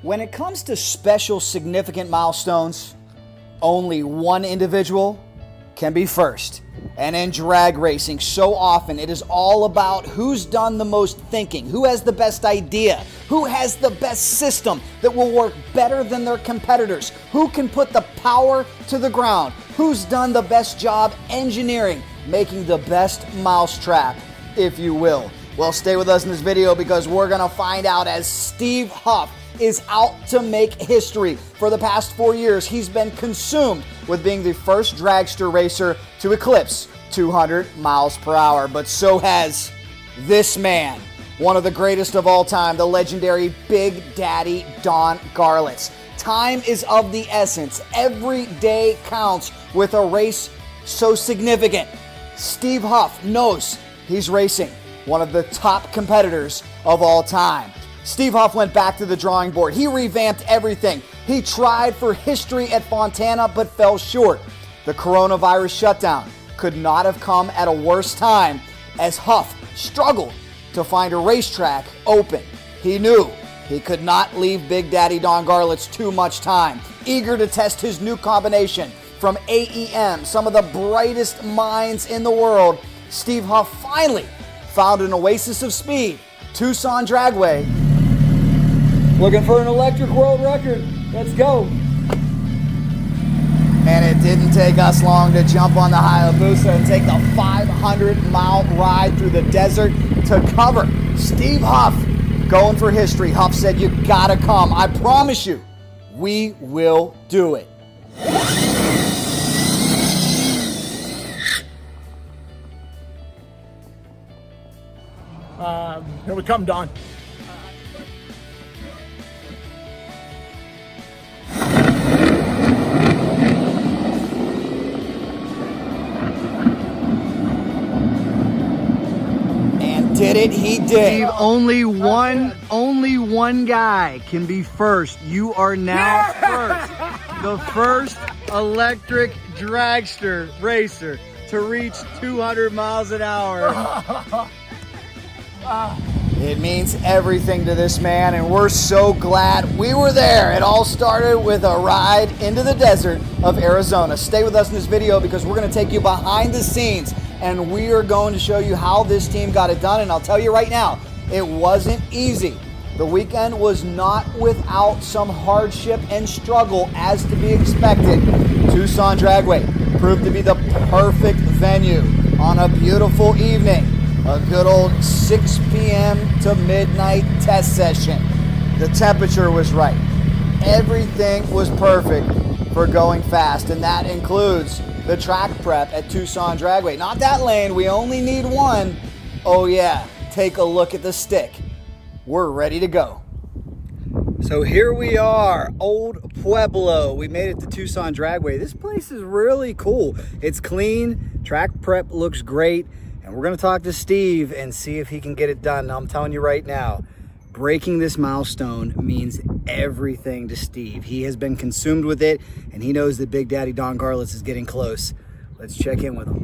When it comes to special, significant milestones, only one individual can be first. And in drag racing, so often it is all about who's done the most thinking, who has the best idea, who has the best system that will work better than their competitors, who can put the power to the ground, who's done the best job engineering, making the best mousetrap, if you will. Well, stay with us in this video because we're going to find out as Steve Huff is out to make history. For the past 4 years, he's been consumed with being the first dragster racer to eclipse 200 miles per hour. But so has this man, one of the greatest of all time, the legendary Big Daddy Don Garlits. Time is of the essence. Every day counts with a race so significant. Steve Huff knows he's racing one of the top competitors of all time. Steve Huff went back to the drawing board. He revamped everything. He tried for history at Fontana but fell short. The coronavirus shutdown could not have come at a worse time as Huff struggled to find a racetrack open. He knew he could not leave Big Daddy Don Garlits too much time. Eager to test his new combination from AEM, some of the brightest minds in the world, Steve Huff finally found an oasis of speed, Tucson Dragway. Looking for an electric world record. Let's go. And it didn't take us long to jump on the Hayabusa and take the 500-mile ride through the desert to cover Steve Huff going for history. Huff said, "You gotta come. I promise you, we will do it." Here we come, Don. And did it? He did. Steve, only one guy can be first. You are now first. The first electric dragster racer to reach 200 miles an hour. It means everything to this man, and we're so glad we were there. It all started with a ride into the desert of Arizona. Stay with us in this video because we're going to take you behind the scenes, and we are going to show you how this team got it done. And I'll tell you right now, it wasn't easy. The weekend was not without some hardship and struggle as to be expected. Tucson Dragway proved to be the perfect venue on a beautiful evening. A good old 6 p.m. to midnight test session. The temperature was right. Everything was perfect for going fast, and that includes the track prep at Tucson Dragway. Not that lane, we only need one. Oh yeah, take a look at the stick. We're ready to go. So here we are, Old Pueblo. We made it to Tucson Dragway. This place is really cool. It's clean, track prep looks great. And we're going to talk to Steve and see if he can get it done. Now, I'm telling you right now, breaking this milestone means everything to Steve. He has been consumed with it, and he knows that Big Daddy Don Garlits is getting close. Let's check in with him.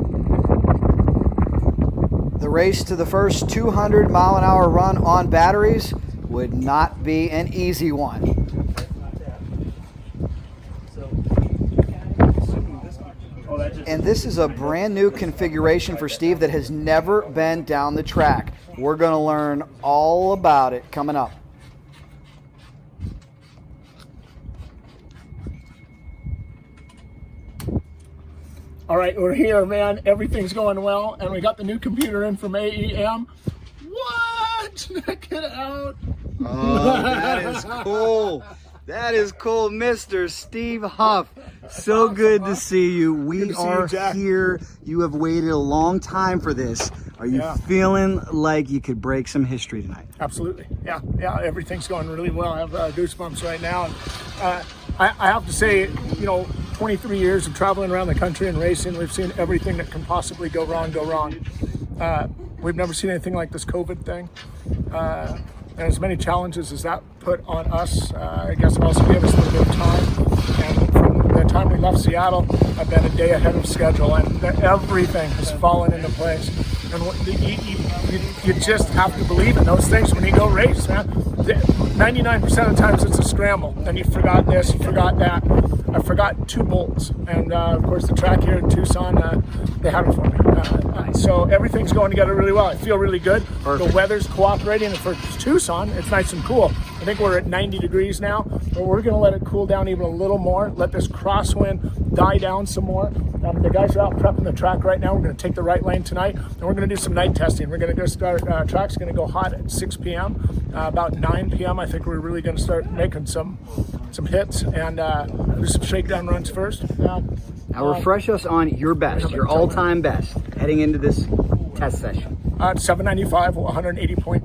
The race to the first 200-mile-an-hour run on batteries would not be an easy one. And this is a brand new configuration for Steve that has never been down the track. We're going to learn all about it coming up. All right, we're here, man. Everything's going well, and we got the new computer in from AEM. What? Check it out. Oh, that is cool. That is cool, Mr. Steve Huff. So good to see you. We are here. You have waited a long time for this. Are you feeling like you could break some history tonight? Absolutely. Yeah, everything's going really well. I have goosebumps right now. And, I have to say, you know, 23 years of traveling around the country and racing, we've seen everything that can possibly go wrong. We've never seen anything like this COVID thing. And as many challenges as that put on us, I guess it also gave us a little bit of time. And from the time we left Seattle, I've been a day ahead of schedule, and everything has fallen into place. And you just have to believe in those things when you go race, man. 99% of the times it's a scramble. And you forgot this, you forgot that. I forgot 2 bolts. And of course the track here in Tucson, they had them for me. So everything's going together really well. I feel really good. Perfect. The weather's cooperating. And for Tucson, it's nice and cool. I think we're at 90 degrees now, but we're going to let it cool down even a little more. Let this crosswind die down some more. The guys are out prepping the track right now. We're going to take the right lane tonight, and we're going to do some night testing. We're going to go start, track's going to go hot at 6 p.m. About 9 p.m. I think we're really going to start making some hits and do some shakedown runs first. Now refresh us on your best, your all-time best, heading into this test session. 795, 180 point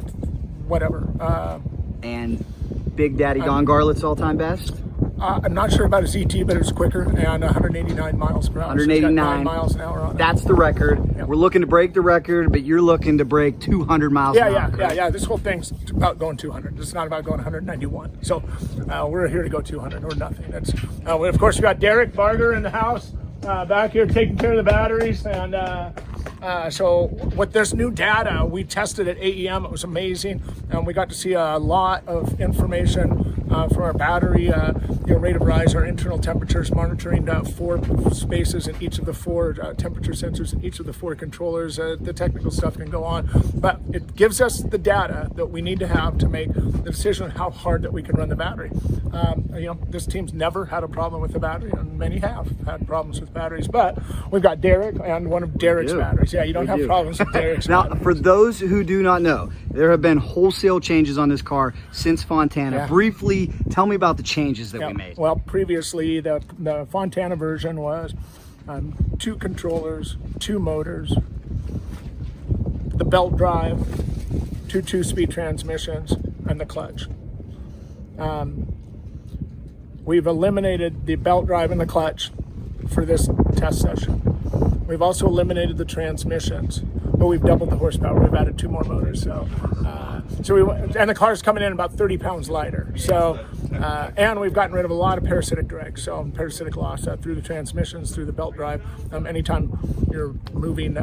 whatever. And Big Daddy Don Garlits all-time best? I'm not sure about his ET, but it was quicker, and 189 miles per hour. 189 so 9 miles an hour on it. That's the record. Yep. We're looking to break the record, but you're looking to break 200 miles an hour. Yeah. This whole thing's about going 200. It's not about going 191. So we're here to go 200 or nothing. That's of course we got Derek Barger in the house back here taking care of the batteries, and so with this new data, we tested at AEM. It was amazing, and we got to see a lot of information for our battery, rate of rise, our internal temperatures, monitoring 4 spaces in each of the 4 temperature sensors in each of the 4 controllers. The technical stuff can go on, but it gives us the data that we need to have to make the decision on how hard that we can run the battery. This team's never had a problem with the battery, and many have had problems with batteries, but we've got Derek and one of Derek's batteries. Yeah, you don't have problems with Derek's Now, batteries. for those who do not know, there have been wholesale changes on this car since Fontana. Yeah. Briefly, tell me about the changes that we made. Well, previously, the Fontana version was 2 controllers, 2 motors, the belt drive, 2 2-speed transmissions, and the clutch. We've eliminated the belt drive and the clutch for this test session. We've also eliminated the transmissions, but we've doubled the horsepower. We've added 2 more motors. And the car's coming in about 30 pounds lighter. And we've gotten rid of a lot of parasitic drag, so parasitic loss through the transmissions, through the belt drive. Anytime you're moving,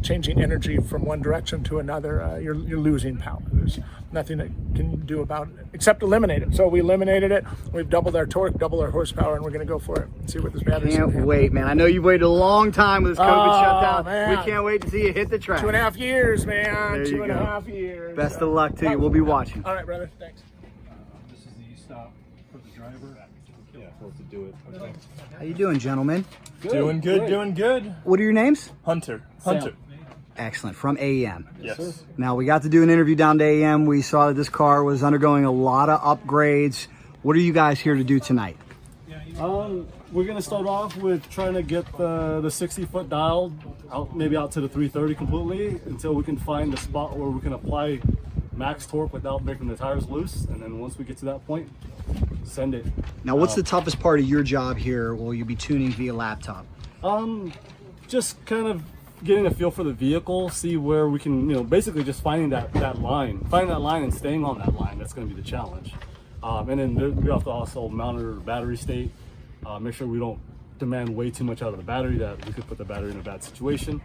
changing energy from one direction to another, you're losing power. There's nothing that can do about it except eliminate it. So we eliminated it. We've doubled our torque, doubled our horsepower, and we're going to go for it and see what this battery is. Can't wait, man. I know you've waited a long time with this COVID shutdown. Man. We can't wait to see you hit the track. 2.5 years, man. There you 2.5 years. Best of luck to you. We'll be watching. All right, brother. Thanks. This is the stop for the driver. Yeah, supposed to do it. Okay. How you doing, gentlemen? Good. Doing good, great. Doing good. What are your names? Hunter. Excellent. From AEM. Yes. Now, we got to do an interview down to AEM. We saw that this car was undergoing a lot of upgrades. What are you guys here to do tonight? We're going to start off with trying to get the 60-foot dial out, maybe out to the 330 completely, until we can find a spot where we can apply max torque without making the tires loose. And then once we get to that point, send it. Now, what's the toughest part of your job here? Will you be tuning via laptop? Just kind of getting a feel for the vehicle, see where we can, basically just finding that line and staying on that line. That's going to be the challenge. And then we have to also monitor the battery state, make sure we don't demand way too much out of the battery that we could put the battery in a bad situation.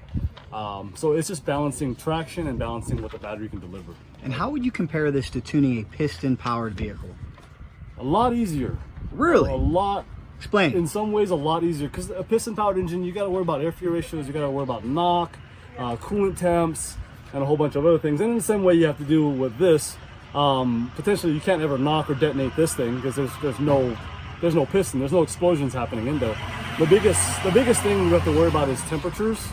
So it's just balancing traction and balancing what the battery can deliver. And how would you compare this to tuning a piston-powered vehicle? A lot easier. Really? A lot. Explain. In some ways, a lot easier, because a piston-powered engine, you got to worry about air fuel ratios, you got to worry about knock, coolant temps, and a whole bunch of other things. And in the same way you have to do with this, potentially you can't ever knock or detonate this thing because there's no piston, there's no explosions happening in there. The biggest thing we have to worry about is temperatures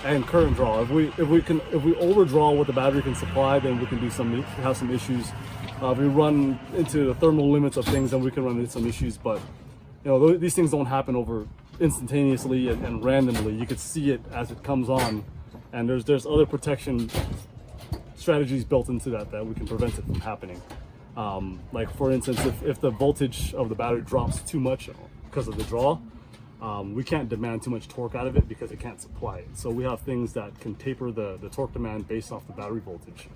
and current draw. If we overdraw what the battery can supply, then we can have some issues. If we run into the thermal limits of things, then we can run into some issues. But these things don't happen over instantaneously and randomly. You could see it as it comes on, and there's other protection strategies built into that we can prevent it from happening. Like for instance, if the voltage of the battery drops too much because of the draw, we can't demand too much torque out of it because it can't supply it. So we have things that can taper the torque demand based off the battery voltage.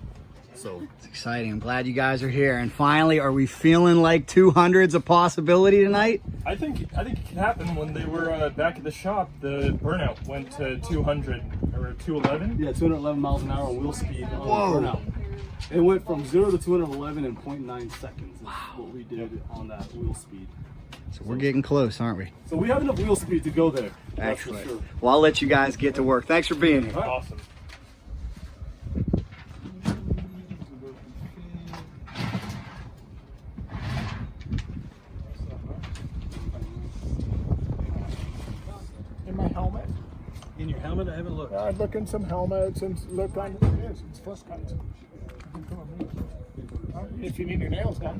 So it's exciting. I'm glad you guys are here. And finally, are we feeling like 200's a possibility tonight? I think it can happen. When they were back at the shop, the burnout went to 200 or 211. yeah, 211 miles an hour on wheel speed on burnout. It went from 0 to 211 in 0.9 seconds. Wow. What we did on that wheel speed. So we're getting close, aren't we? So we have enough wheel speed to go there. Excellent. Sure. Well, I'll let you guys get to work. Thanks for being here. Awesome. In my helmet. In your helmet, I haven't looked. I'd look in some helmets and look on it's fuss cuts. If you need your nails done.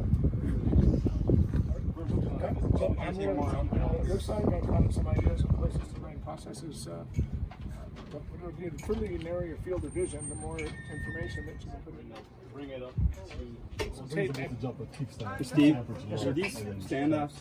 Looks like I've got some ideas and places to run processes. The further you narrow your field of vision, the more information that you can put in. Bring it up. Steve, are these standoffs?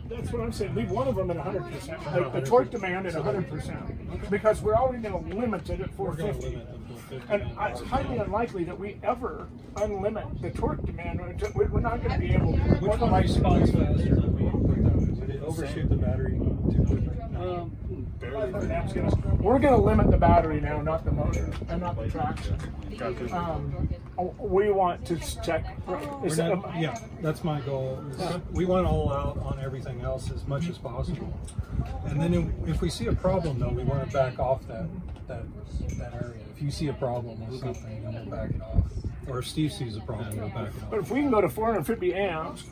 That's what I'm saying. Leave one of them at 100%. Like the torque demand at 100%. Because we're already going to limit it at 450. And it's highly unlikely that we ever unlimit the torque demand. We're not going to be able to. Which one responds faster? Did it overshoot the battery too quickly? We're going to limit the battery now, not the motor, and not the traction. We want to check. Yeah, that's my goal. We want to all out on everything else as much as possible. And then if we see a problem, though, we want to back off that area. If you see a problem with something, then we'll back it off. Or if Steve sees a problem, we'll back it off. But if we can go to 450 amps,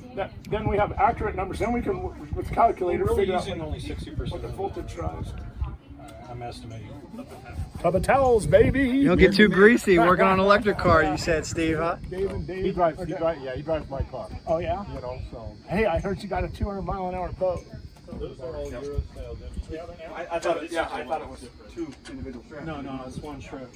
then we have accurate numbers. Then we can, with the calculator, We're really figure out using only 60% what the voltage drives. I'm estimating. Tub of towels, baby. You don't get too greasy working on an electric car, you said, Steve, huh? He drives my car. Oh yeah. You know, so. Hey, I heard you got a 200-mile-an-hour boat. Those are all Euro style. I thought it was two individual straps. No, it's one strap.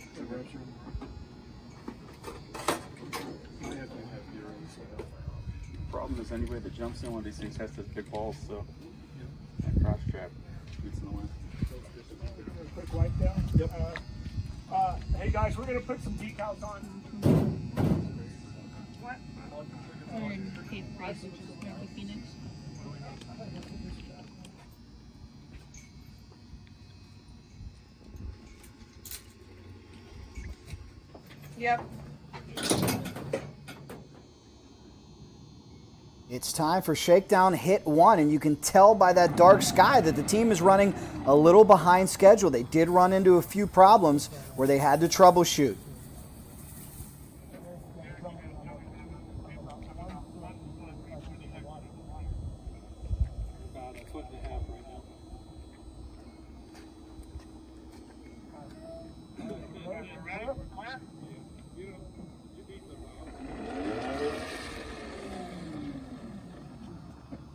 Problem is anyway that jumps in one of these things has those big balls, so that cross strap gets in the way. Quick wipe down. Yep. Hey guys, we're gonna put some decals on. What? Cape Price, which is North Phoenix. Yep. It's time for Shakedown Hit 1, and you can tell by that dark sky that the team is running a little behind schedule. They did run into a few problems where they had to troubleshoot. That's what they have right now.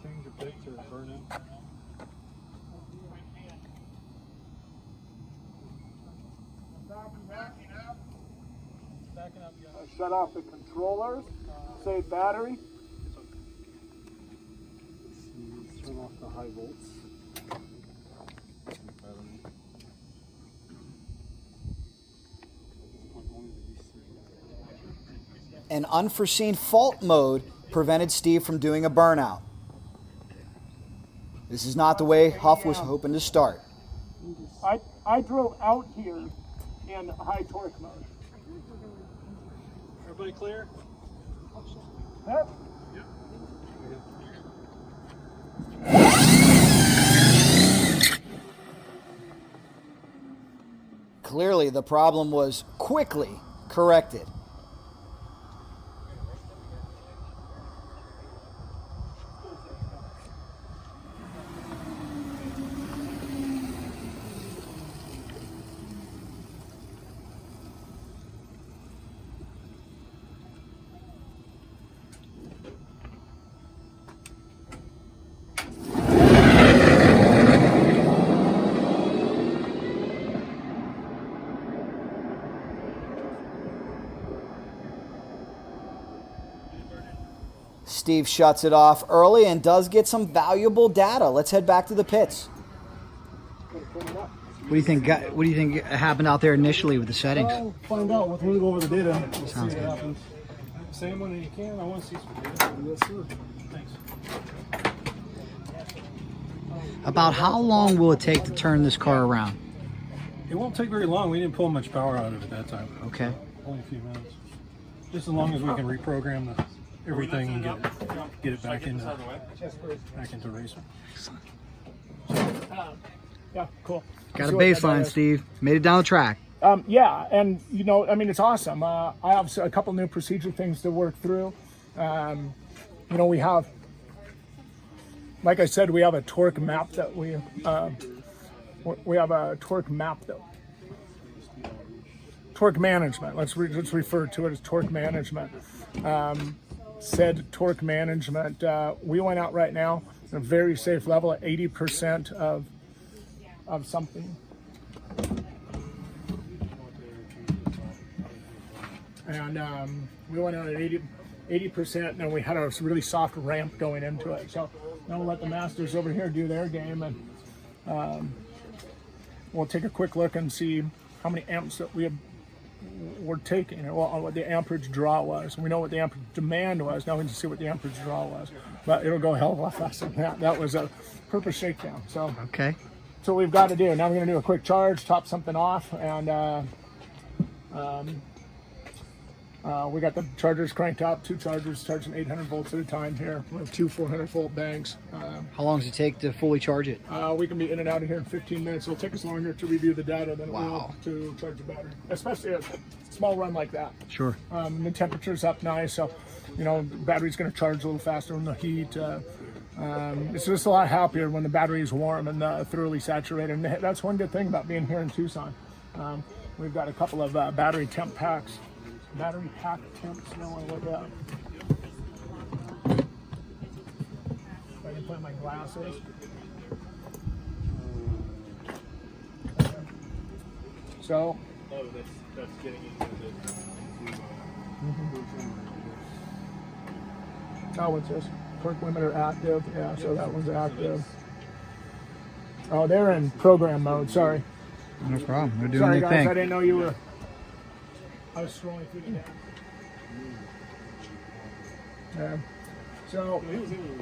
Change your pick to burn in. Backing up, yeah. Shut off the controllers. Save battery. Let's turn off the high volts. An unforeseen fault mode prevented Steve from doing a burnout. This is not the way Huff was hoping to start. I drove out here in high torque mode. Everybody clear? Yep. Clearly, the problem was quickly corrected. Steve shuts it off early and does get some valuable data. Let's head back to the pits. What do you think? What do you think happened out there initially with the settings? I'll find out. We'll go over the data. We'll Sounds see good. what happens. Same one you can. I want to see some data. Yes, sir. Thanks. About how long will it take to turn this car around? It won't take very long. We didn't pull much power out of it that time. Okay. Only a few minutes. Just as long as we can reprogram everything and get it back into racing. Yeah, cool. Got a See what that baseline, is. Steve. Made it down the track. Yeah, and I mean, it's awesome. I have a couple new procedure things to work through. We have, like I said, we have a torque map that we have a torque map that torque management. Let's refer to it as torque management. Said torque management. We went out right now at a very safe level at 80% of something. And we went out at 80%, and we had a really soft ramp going into it. So now we'll let the masters over here do their game, and we'll take a quick look and see how many amps that we're taking, and what the amperage draw was. We know what the amperage demand was. Now we need to see what the amperage draw was. But it'll go a hell of a lot faster than that. That was a purpose shakedown. So Okay. so we've got to do. Now we're going to do a quick charge, top something off, and we got the chargers cranked up. 2 chargers charging 800 volts at a time here. We have 2 400-volt banks. How long does it take to fully charge it? We can be in and out of here in 15 minutes. It'll take us longer to review the data than it will Wow. to charge the battery, especially a small run like that. Sure. The temperature's up nice, so the battery's going to charge a little faster in the heat. It's just a lot happier when the battery is warm and thoroughly saturated. And that's one good thing about being here in Tucson. We've got a couple of battery pack temps. I want to look at. If I can put my glasses. So. Oh, that's getting into the. Oh, what's this? Torque limiter active. Yeah, so that one's active. Oh, they're in program mode. Sorry. No problem. They're doing Sorry, their guys. thing. I didn't know you were. I was scrolling through the data. Yeah. So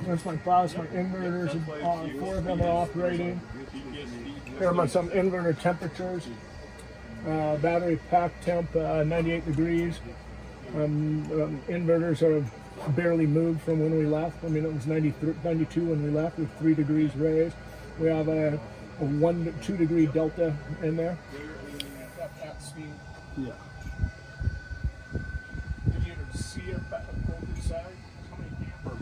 that's my files. My inverters. 4 of them are operating. Here are some inverter temperatures. Battery pack temp 98 degrees. Inverters are barely moved from when we left. I mean, it was 92 when we left with 3 degrees raised. We have a 1 to 2 degree delta in there. At speed. Yeah. Did you see it back on the voltage side? How many amper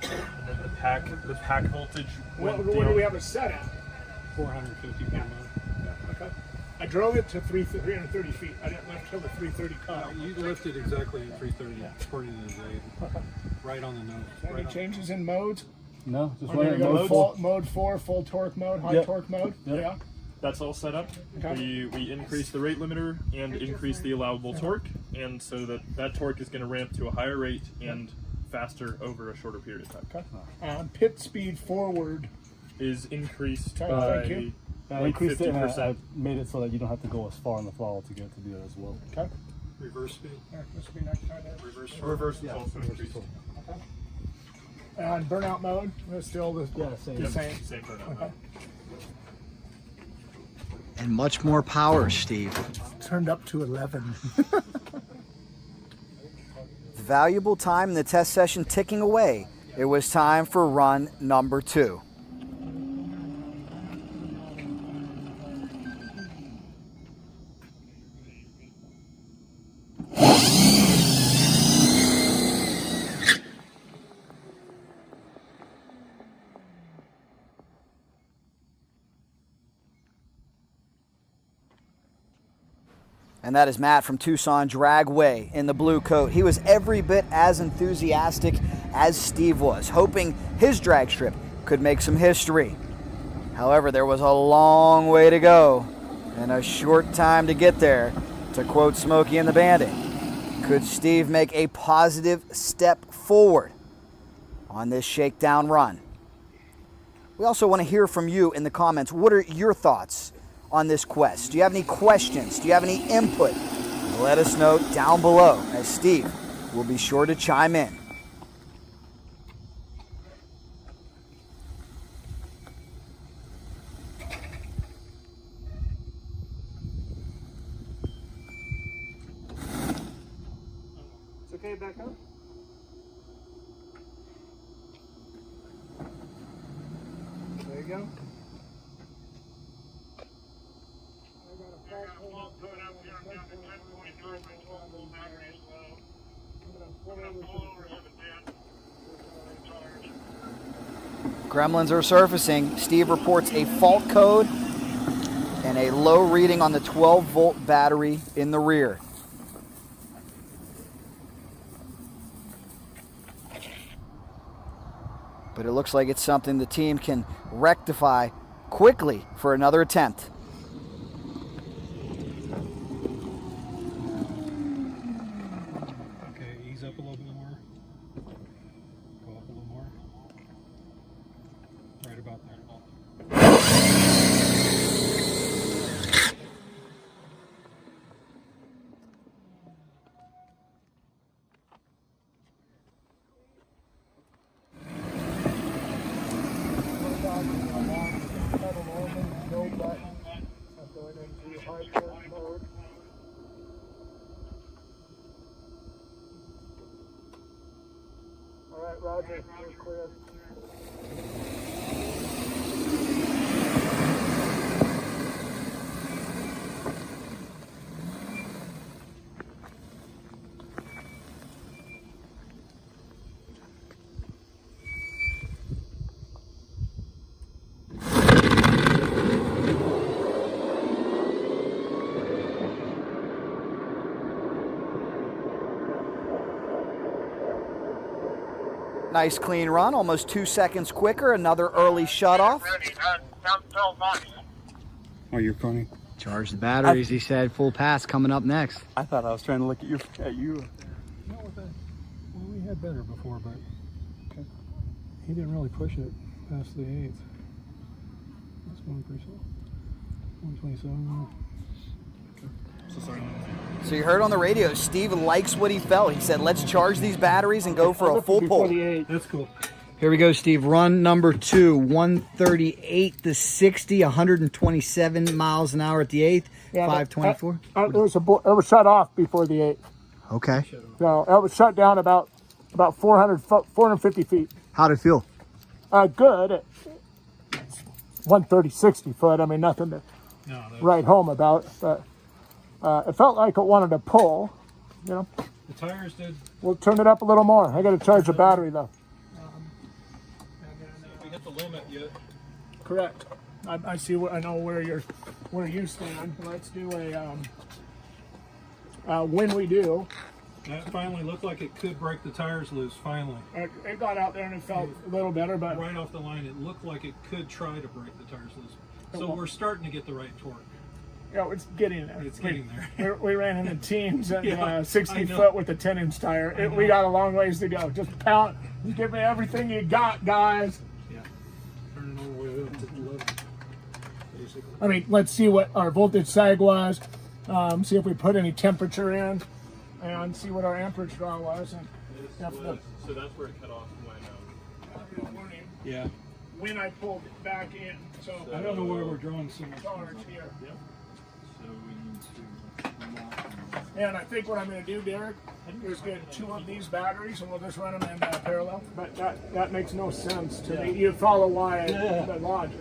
And then the pack voltage What went do down. we have it set at? 450 per month. Yeah, okay. I drove it to 330 feet. I didn't lift till the 330 cut. You lifted exactly at 330 according to the data. Right on the nose. Any Right on. changes in modes? No, just There run you it go. mode 4. Mode 4, full torque mode, high Yep. torque mode. Yep. Yeah. That's all set up. Okay. We increase the rate limiter and increase the allowable torque, and so that torque is going to ramp to a higher rate and faster over a shorter period of time. Okay. Pit speed forward. Is increased Okay, by thank you. I like increased it and 50%. I made it so that you don't have to go as far on the throttle to get to do that as well. Okay. Reverse speed. This will be next time. Reverse is also increased. And burnout mode is still the Yeah, same. same. Same for now. Okay. And much more power, Steve. Turned up to 11. Valuable time in the test session ticking away. It was time for run number 2. And that is Matt from Tucson Dragway in the blue coat. He was every bit as enthusiastic as Steve was, hoping his drag strip could make some history. However, there was a long way to go and a short time to get there, to quote Smokey and the Bandit. Could Steve make a positive step forward on this shakedown run? We also want to hear from you in the comments. What are your thoughts on this quest? Do you have any questions? Do you have any input? Let us know down below, as Steve will be sure to chime in. back up. There you go. Gremlins are surfacing. Steve reports a fault code and a low reading on the 12-volt battery in the rear. But it looks like it's something the team can rectify quickly for another attempt. Okay, ease up a little bit more. Go up a little more. Right about there. All right, Roger, you're clear. Nice clean run, almost 2 seconds quicker. Another early shutoff. Oh, you're recording? Charge the batteries, he said. Full pass coming up next. I thought I was trying to look at you. You know what that? Well, we had better before, but he didn't really push it past the 8th. That's going pretty slow. 127. So you heard on the radio, Steve likes what he felt. He said, let's charge these batteries and go for a full pull. That's cool. Here we go, Steve. Run number 2, 138 to 60, 127 miles an hour at the 8th, 524. It was shut off before the 8th. Okay. So it was shut down about 450 feet. How'd it feel? Good. 130, 60 foot. I mean, nothing to write home about. But it felt like it wanted to pull, you know. The tires did. We'll turn it up a little more. I got to charge the battery though. We hit the limit yet. Correct. I see. I know where you stand. Let's do a when we do. That finally looked like it could break the tires loose. Finally. It got out there and it felt a little better, but Right off the line, it looked like it could try to break the tires loose. So we're starting to get the right torque. yeah, it's getting there. It's getting there. We ran in the teams at Yeah, 60 I know. foot with a 10-inch tire. We got a long ways to go. Just pound. Just give me everything you got, guys. Yeah. Turning all the way up to 11. Basically. I mean, let's see what our voltage sag was. See if we put any temperature in, and see what our amperage draw was. And So that's where it cut off when Yeah. when I pulled it back in. So I don't know why we're drawing so much. charge here. So we need to And I think what I'm going to do, Derek, is get 2 of these batteries, and we'll just run them in parallel. But that makes no sense to me. You follow why the logic.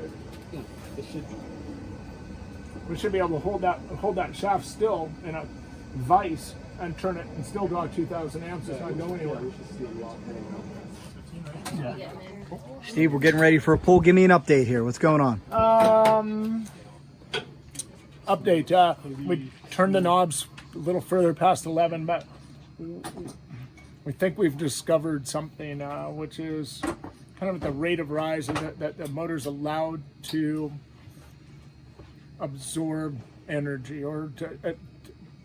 We should be able to hold that shaft still in a vise and turn it and still draw 2,000 amps. It's not going anywhere. Steve, we're getting ready for a pull. Give me an update here. What's going on? Update. We turned the knobs a little further past 11, but we think we've discovered something, which is kind of at the rate of rise that the motor's allowed to absorb energy or to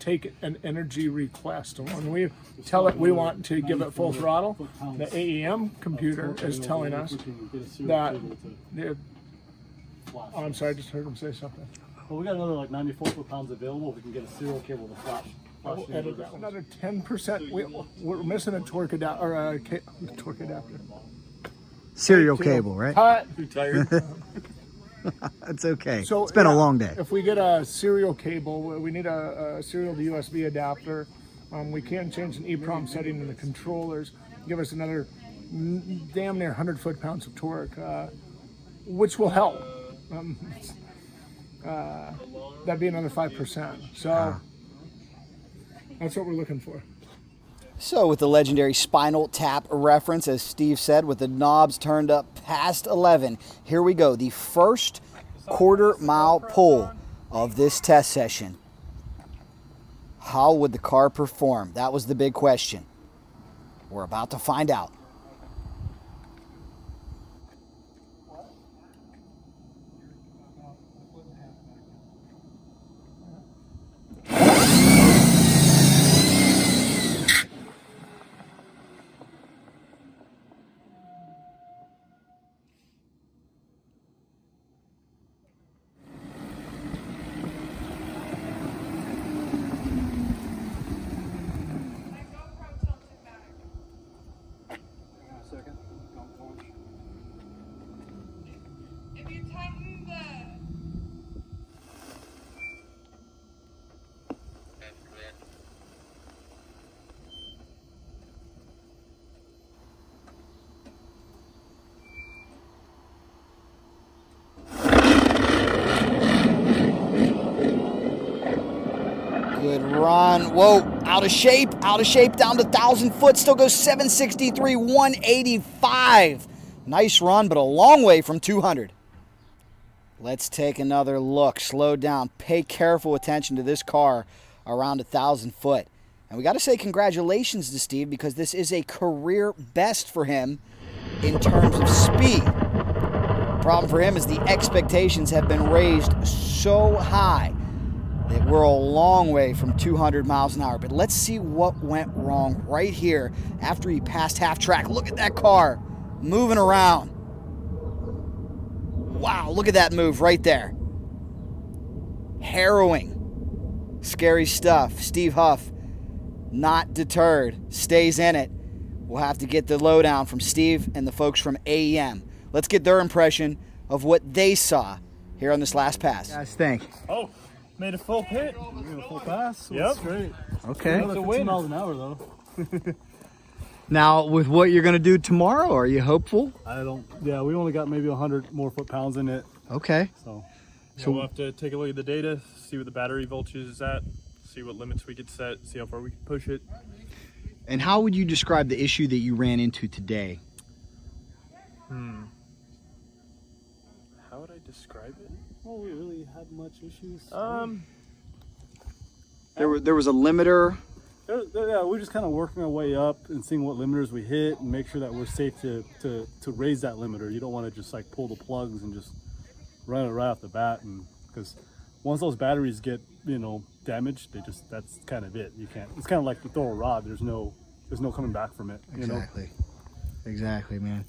take an energy request. And when we tell it we want to give it full throttle, the AEM computer is telling us that oh, I'm sorry, I just heard him say something. Well, we got another like 94 foot-pounds available. We can get a serial cable to flash. I'll edit that. Another 10%. We're missing a torque adapter or a torque adapter. Serial cable, right? Cut. Too tired. It's okay. So, it's been a yeah, long day. If we get a serial cable, we need a serial to USB adapter. We can change an EEPROM setting in the controllers, give us another damn near 100 foot-pounds of torque, which will help. That'd be another 5%. So that's what we're looking for. So with the legendary spinal tap reference, as Steve said, with the knobs turned up past 11, here we go. The first quarter-mile pull of this test session. How would the car perform? That was the big question. We're about to find out. Good run. Whoa, out of shape down to 1,000 foot. Still goes 763, 185. Nice run, but a long way from 200. Let's take another look. Slow down. Pay careful attention to this car around 1,000 foot. And we got to say congratulations to Steve, because this is a career best for him in terms of speed. Problem for him is the expectations have been raised so high that we're a long way from 200 miles an hour. But let's see what went wrong right here after he passed half track. Look at that car moving around. Wow, look at that move right there. Harrowing. Scary stuff. Steve Huff, not deterred, stays in it. We'll have to get the lowdown from Steve and the folks from AEM. Let's get their impression of what they saw here on this last pass. Guys, think. Oh, made a full pit. Made a full pass. Yep. Straight. Okay. Another 15 miles an hour though. Now, with what you're going to do tomorrow, are you hopeful? Yeah, we only got maybe 100 more foot-pounds in it. Okay. So We'll have to take a look at the data, see what the battery voltage is at, see what limits we could set, see how far we can push it. And how would you describe the issue that you ran into today? How would I describe it? well, we really had much issues. There was a limiter. Yeah, we're just kind of working our way up and seeing what limiters we hit and make sure that we're safe to raise that limiter. You don't want to just like pull the plugs and just run it right off the bat, and because once those batteries get damaged, that's kind of it. You can't. It's kind of like to throw a rod. There's no coming back from it. Exactly, man.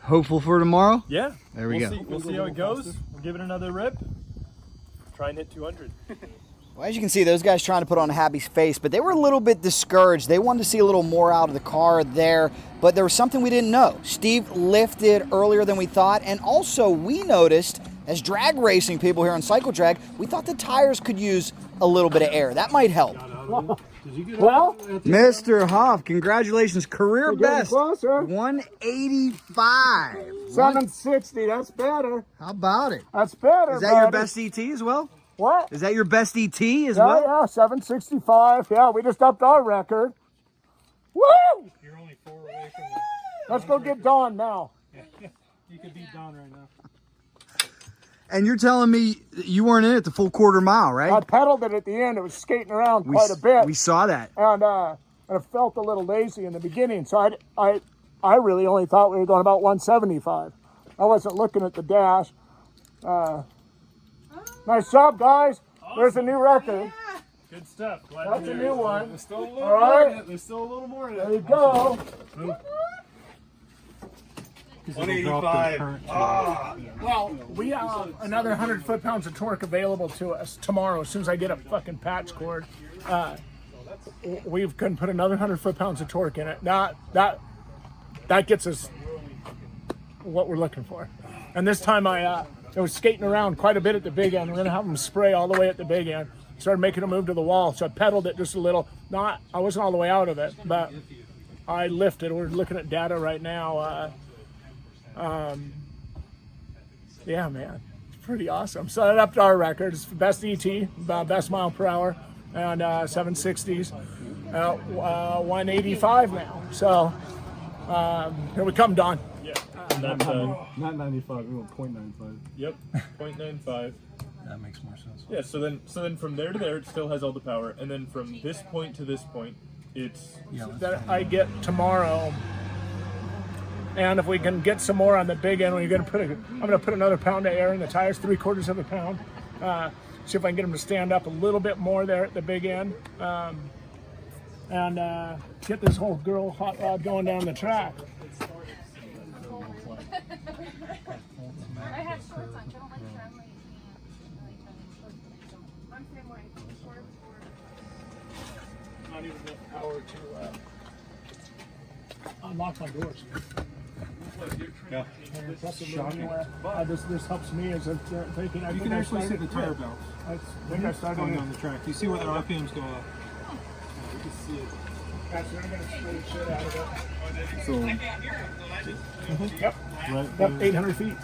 Hopeful for tomorrow? Yeah. There we go. We'll see how it goes. We'll give it another rip. Try and hit 200. Well, as you can see, those guys trying to put on a happy face, but they were a little bit discouraged. They wanted to see a little more out of the car there, but there was something we didn't know. Steve lifted earlier than we thought, and also we noticed, as drag racing people here on Cycle Drag, we thought the tires could use a little bit of air. That might help. Well, Mr. Huff, congratulations. Career best. closer. 185. 760, that's better. How about it? That's better. Is that your best ET as well? What? Is that your best ET as well? Yeah, 765. Yeah, we just upped our record. Woo! You're only 4 away from the... Let's go get Dawn now. You could beat Don right now. And you're telling me you weren't in it the full quarter mile, right? I pedaled it at the end. It was skating around quite a bit. We saw that. And I felt a little lazy in the beginning, so I really only thought we were going about 175. I wasn't looking at the dash. Nice job, guys. Awesome. There's a new record. Good stuff. Glad That's to a hear new it. one. There's still a little All more right. in it. There's still a little more in it. There you go. 185. Well, we have another 100 foot-pounds of torque available to us tomorrow as soon as I get a fucking patch cord. We can put another 100 foot-pounds of torque in it. That gets us what we're looking for. And this time it was skating around quite a bit at the big end. We're going to have them spray all the way at the big end. started making a move to the wall. So I pedaled it just a little. I wasn't all the way out of it, but I lifted. We're looking at data right now. Yeah, man, it's pretty awesome. So it upped our record. It's the best ET, best mile per hour, and 760s. 185 now. So here we come, Don. Yeah. Not 95, we went 0.95. Yep. 0.95. That makes more sense. Yeah. So then from there to there, it still has all the power, and then from this point to this point, it's That I get tomorrow. And if we can get some more on the big end, I'm gonna put another pound of air in the tires, 3/4 of a pound. See if I can get them to stand up a little bit more there at the big end, and get this whole girl hot rod going down the track. I have shorts on. I don't like traveling. I'm saying more shorts or. Not even enough power to unlock my doors. Yeah. This helps me as a thinking. You can actually see the tire belts I think I started going down the track. You see where the RPMs go up. You can see it. Actually, I'm gonna spray the shit out of So, it. Yep. right, Yep. 800 feet.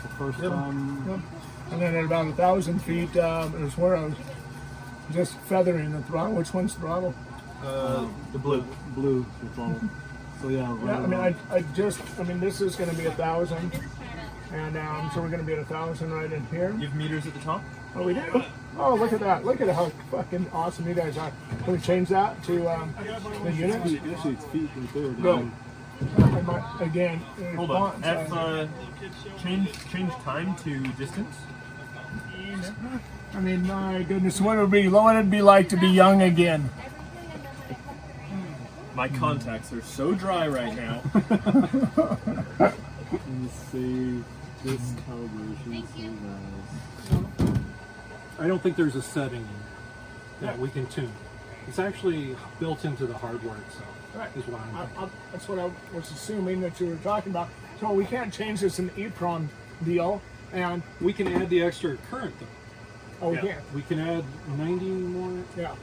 the first time. Yep. And then at about 1,000 feet is where I was just feathering the throttle. Which one's throttle? the blue. Blue, the throttle. So yeah, right Yeah, I mean, around. this is going to be 1,000, and so we're going to be at 1,000 right in here. You have meters at the top. Oh, we do. Oh, look at that! Look at how fucking awesome you guys are. Can we change that to the units? Actually, it's feet right there. Go. Again. Hold on. Change time to distance. I mean, my goodness, what would it be like to be young again? My contacts are so dry right now. Let me see this calibration. I don't think there's a setting that we can tune. It's actually built into the hardware itself. Right. Is what I'm thinking. That's what I was assuming that you were talking about. So we can't change this in the EEPROM deal, and We can add the extra current though. we Yeah. can't. We can add 90 more Yeah.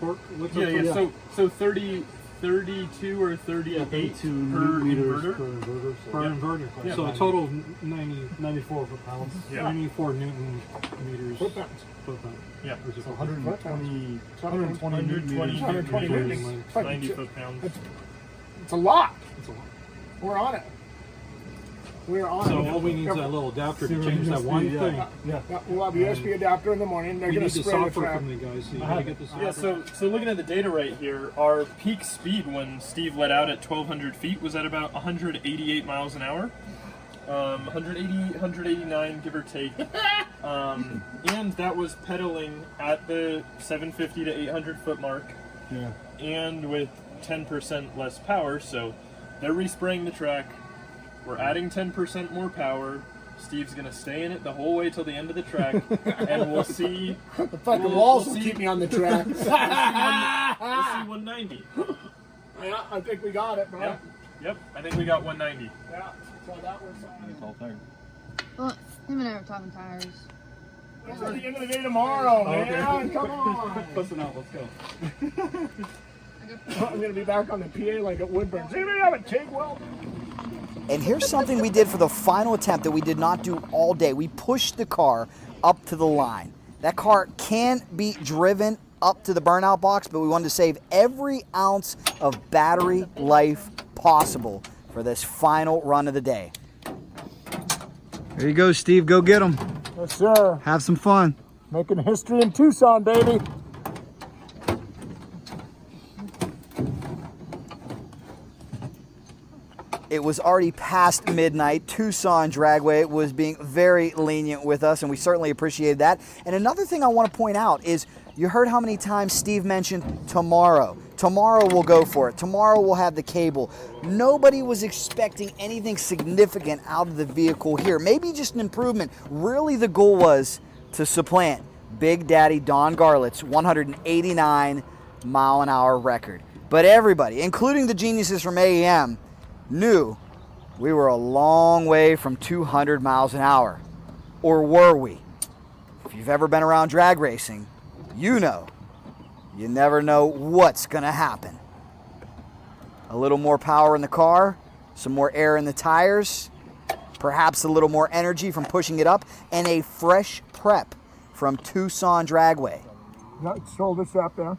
torque. What's Yeah, our yeah. torque? So 32 or 38 32 per meters inverter. per inverter. Per So inverter. Yeah. So a total of 90, 94 pounds. Yeah. 94 Newton meters. Foot-pounds. Foot-pound. Yeah. Which is So 120. 120 newton meters. 120 meters. newtons. 90 foot-pounds. It's a lot. It's a lot. We're on it. We're on So it. all we need is that little adapter to Zero change that USB, one yeah. thing. Yeah. Yeah, we'll have a USB adapter in the morning. They're We going need to the spray the software track. from the guys, so you gotta get the software. Yeah, so looking at the data right here, our peak speed when Steve let out at 1,200 feet was at about 188 miles an hour. 189, give or take. And that was pedaling at the 750 to 800 foot mark, Yeah. and with 10% less power. So they're respraying the track. We're adding 10% more power. Steve's gonna stay in it the whole way till the end of the track, and we'll see. The fucking we'll walls will see- keep me on the track. We'll see 190. Yeah, I think we got it, bro. Yep, I think we got 190. Yeah, so that was Well, him and I were talking tires. it's at the end of the day tomorrow, man. Come on. Listen out, let's go. I'm going to be back on the PA like at Woodburn. Does anybody have a TIG weld? And here's something we did for the final attempt that we did not do all day. We pushed the car up to the line. That car can be driven up to the burnout box, but we wanted to save every ounce of battery life possible for this final run of the day. There you go, Steve. Go get them. Yes, sir. Have some fun. Making history in Tucson, baby. It was already past midnight. Tucson Dragway was being very lenient with us, and we certainly appreciated that. And another thing I want to point out is you heard how many times Steve mentioned tomorrow. Tomorrow we'll go for it. Tomorrow we'll have the cable. Nobody was expecting anything significant out of the vehicle here. Maybe just an improvement. Really the goal was to supplant Big Daddy Don Garlits' 189 mile an hour record. But everybody, including the geniuses from AEM, knew we were a long way from 200 miles an hour. Or were we? If you've ever been around drag racing, you know you never know what's going to happen. A little more power in the car, some more air in the tires, perhaps a little more energy from pushing it up, and a fresh prep from Tucson Dragway. Let's throw this up there.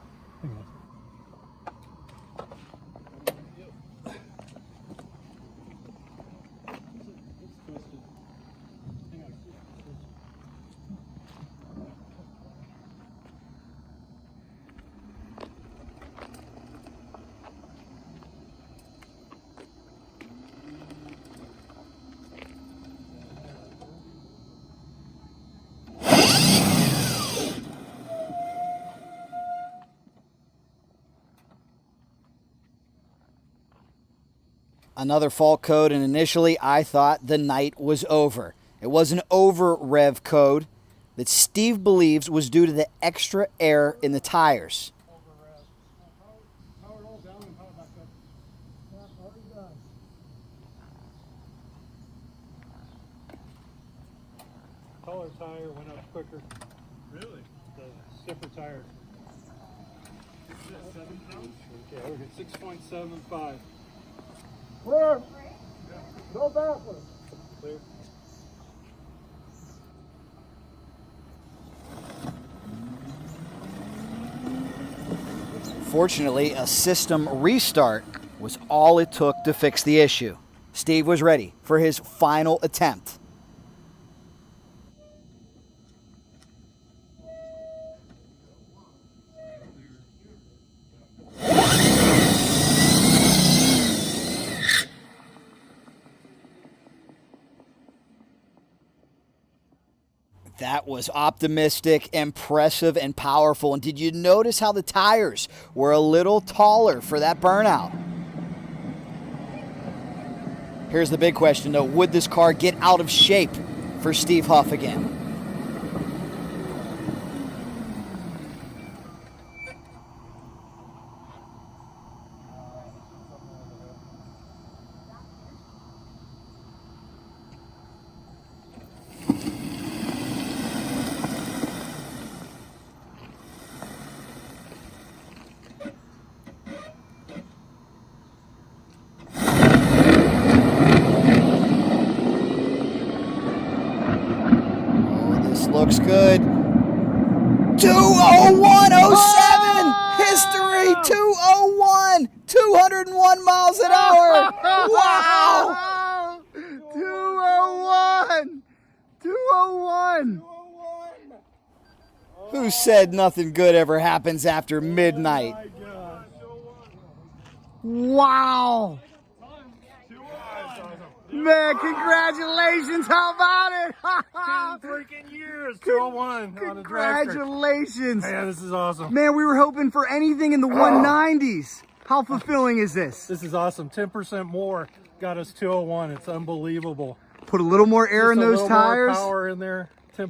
Another fault code, and initially I thought the night was over. It was an over rev code that Steve believes was due to the extra air in the tires. Taller tire went up quicker. Really? The stiffer tire. Okay, we're at 6.75. Clear. Go backwards. Clear. Fortunately, a system restart was all it took to fix the issue. Steve was ready for his final attempt. That was optimistic, impressive, and powerful. And did you notice how the tires were a little taller for that burnout? Here's the big question, though. Would this car get out of shape for Steve Huff again? Looks good. 2:01:07 history. 2:01. 201 miles an hour. Wow. 201. 201. Who said nothing good ever happens after midnight? Wow. Man, congratulations. How about it? 10 freaking years, 201 on a Dragster. Congratulations. Man, this is awesome. Man, we were hoping for anything in the 190s. How fulfilling is this? This is awesome. 10% more got us 201. It's unbelievable. Put a little more air in Just a those little more tires. power in there. A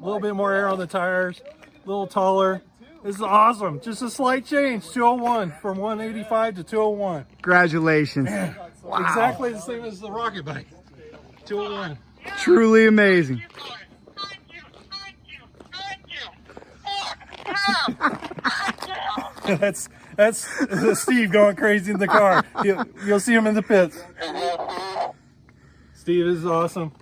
little bit more air on the tires. A little taller. This is awesome. Just a slight change. 201 from 185 to 201. Congratulations. Wow. Exactly the same as the rocket bike. 201. Truly amazing. That's Steve going crazy in the car. You'll see him in the pits. Steve is awesome.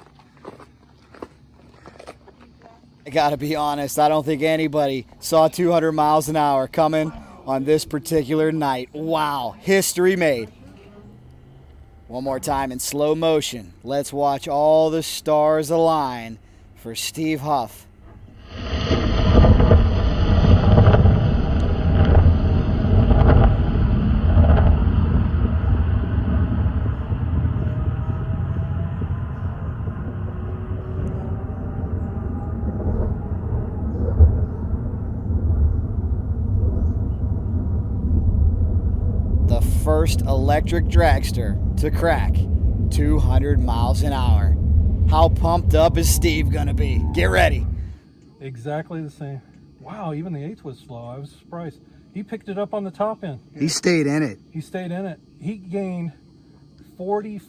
I gotta be honest, I don't think anybody saw 200 miles an hour coming on this particular night. Wow, history made. One more time in slow motion. Let's watch all the stars align for Steve Huff. The first electric dragster to crack 200 miles an hour. How pumped up is Steve gonna be? Get ready. Exactly the same. Wow, even the 8th was slow. I was surprised. He picked it up on the top end. He stayed in it. He stayed in it. He gained 40,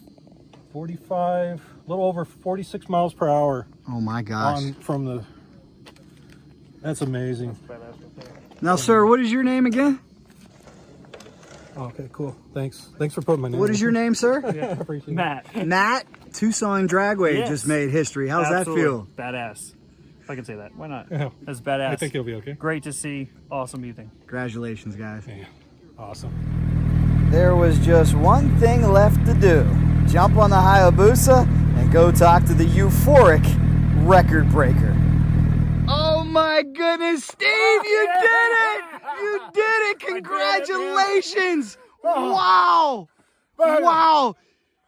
45, a little over 46 miles per hour Oh my gosh. from the That's amazing. Now, sir, what is your name again? Okay, cool. Thanks for putting my name. What is your name, sir? I appreciate it. Matt. Matt. Tucson Dragway Yes. just made history. How's Absolutely. that feel? Badass. If I can say that. Why not? Yeah. That's badass. I think you'll be okay. Great to see. Awesome evening. Congratulations, guys. Yeah. Awesome. There was just one thing left to do. Jump on the Hayabusa and go talk to the euphoric record breaker. Oh my goodness, Steve, you did it! You did it! Congratulations! Wow! Wow!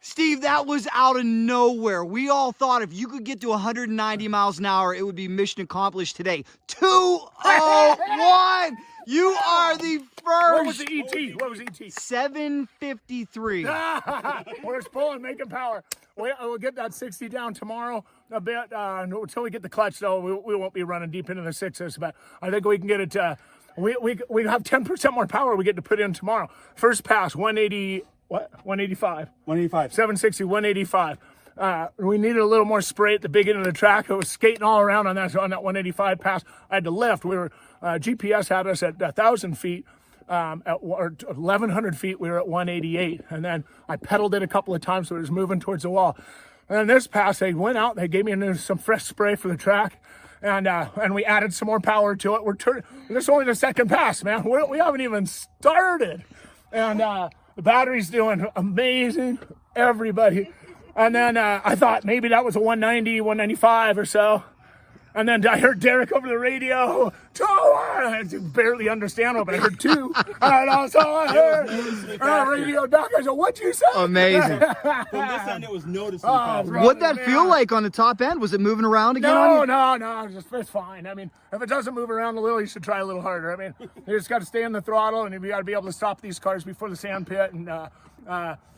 Steve, that was out of nowhere. We all thought if you could get to 190 miles an hour, it would be mission accomplished today. 201! You are the first. What was the ET? What was ET? 753. We're pulling, making power. We'll get that 60 down tomorrow a bit. Until we get the clutch, though, we won't be running deep into the sixes. But I think we can get it. We have 10% more power we get to put in tomorrow. First pass, 180. What? 185. 185. 760, 185. We needed a little more spray at the big end of the track. It was skating all around on that 185 pass. I had to lift. We were GPS had us at 1,000 feet. At 1,100 feet, we were at 188. And then I pedaled it a couple of times, so it was moving towards the wall. And then this pass, they went out. They gave me some fresh spray for the track. And we added some more power to it. This is only the second pass, man. We haven't even started. And the battery's doing amazing, everybody. And then I thought maybe that was a 190, 195 or so. And then I heard Derek over the radio, 2! I barely understand him, but I heard 2. And that's all I heard. And I radioed back. I said, what'd you say? Amazing. From this end, it was noticeably faster. What'd that feel like on the top end? Was it moving around again? No, it's fine. I mean, if it doesn't move around a little, you should try a little harder. I mean, you just got to stay in the throttle, and you got to be able to stop these cars before the sand pit. And,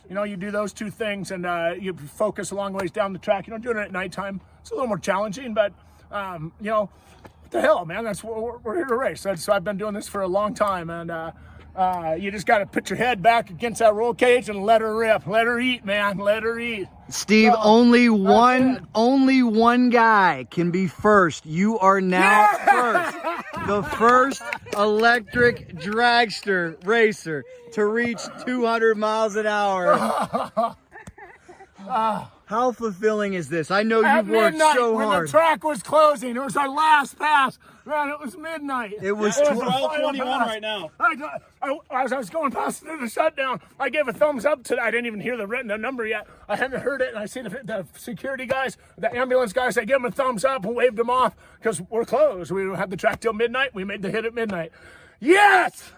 you do those two things, and you focus a long ways down the track. You don't do it at nighttime. It's a little more challenging, but, what the hell, man? That's what we're here to race. So I've been doing this for a long time, and you just got to put your head back against that roll cage and let her rip. Let her eat, man. Let her eat. Steve, only one guy can be first. You are now first. The first electric dragster racer to reach 200 miles an hour. How fulfilling is this? I know you've worked so hard. When the track was closing, it was our last pass. Man, it was midnight. It was 12:21 right now. As I was going past the shutdown, I gave a thumbs up to that. I didn't even hear the number yet. I hadn't heard it, and I see the security guys, the ambulance guys, I gave them a thumbs up and waved them off because we're closed. We had the track till midnight. We made the hit at midnight. Yes!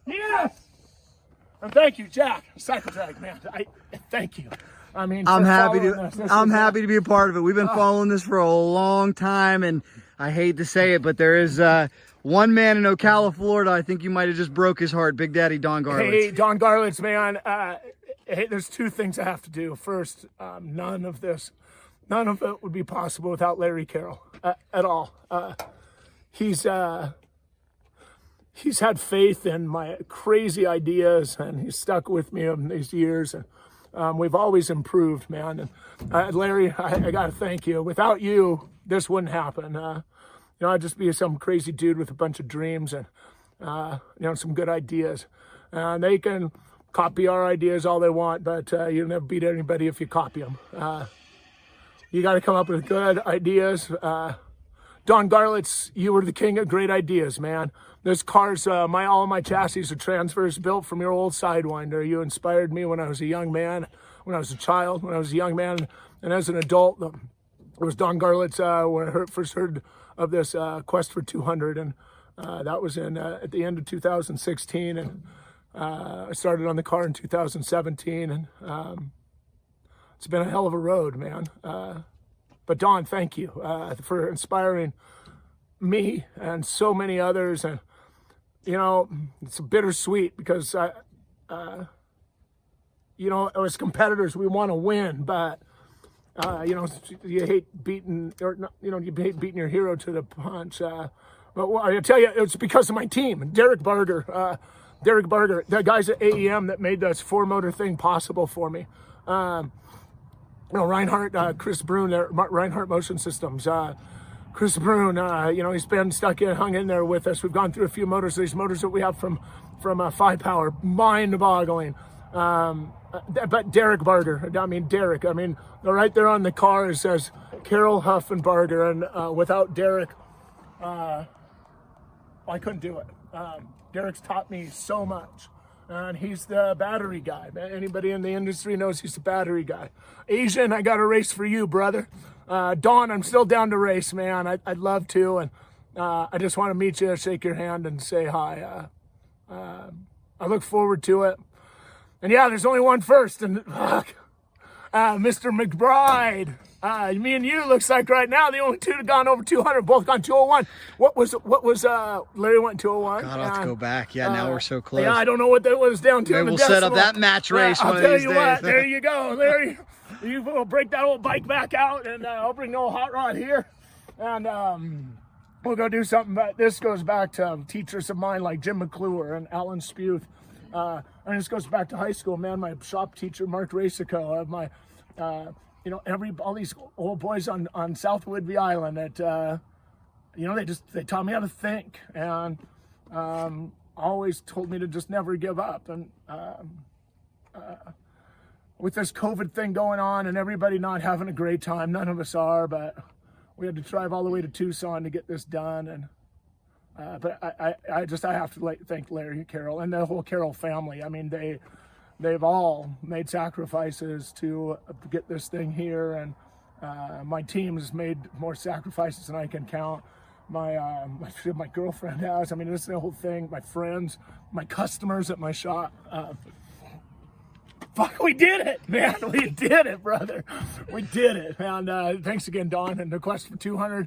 Yes! And thank you, Jack. Cycle Drag, man. Thank you. I mean, I'm happy to be a part of it. We've been following this for a long time, and I hate to say it, but there is one man in Ocala, Florida. I think you might have just broke his heart, Big Daddy Don Garlits. Hey, Don Garlits, man. Hey, there's two things I have to do. First, none of it would be possible without Larry Carroll at all. He's had faith in my crazy ideas, and he's stuck with me in these years. And we've always improved, man. And Larry, I got to thank you. Without you, this wouldn't happen. I'd just be some crazy dude with a bunch of dreams and, some good ideas. And they can copy our ideas all they want, but you'll never beat anybody if you copy them. You got to come up with good ideas. Don Garlits, you were the king of great ideas, man. This car's, all my chassis are transfers built from your old Sidewinder. You inspired me when I was a young man, when I was a child, when I was a young man, and as an adult. It was Don Garlits when I first heard of this Quest for 200, and that was at the end of 2016, and I started on the car in 2017, and it's been a hell of a road, man. But Don, thank you for inspiring me and so many others, and it's bittersweet because as competitors we want to win, but you hate beating your hero to the punch. But I tell you, it's because of my team, Derek Barger, the guys at AEM that made this 4-motor thing possible for me. Reinhardt, Chris Brune, Reinhardt Motion Systems. Chris Brune, he's been hung in there with us. We've gone through a few motors. These motors that we have from 5-Power, mind-boggling. But Derek Barger, Derek, right there on the car it says Carroll, Huff, and Barger, and without Derek, I couldn't do it. Derek's taught me so much, and he's the battery guy. Anybody in the industry knows he's the battery guy. Asian, I got a race for you, brother. Don, I'm still down to race, man. I'd love to, and I just want to meet you, shake your hand, and say hi. I look forward to it. And yeah, there's only one first, and Mr. McBride. Me and you looks like right now the only two that gone over 200, both gone 201. What was Larry went 201? God, let's go back. Yeah, now we're so close. Yeah, I don't know what that was down to. Maybe we'll set up that match race one of these days. I'll tell you what, there you go, Larry. You will break that old bike back out, and I'll bring the old hot rod here, and we'll go do something. But this goes back to teachers of mine like Jim McClure and Alan Sputh. This goes back to high school, man. My shop teacher, Mark Racico, my, all these old boys on South Whidbey Island that, they taught me how to think, and always told me to just never give up. And with this COVID thing going on and everybody not having a great time, none of us are, but we had to drive all the way to Tucson to get this done. And but I have to thank Larry Carroll and the whole Carroll family. They've all made sacrifices to get this thing here, and my team has made more sacrifices than I can count. My girlfriend has. This is the whole thing. My friends, my customers at my shop. Fuck, we did it, man. We did it, brother. We did it. And thanks again, Don. And the quest for 200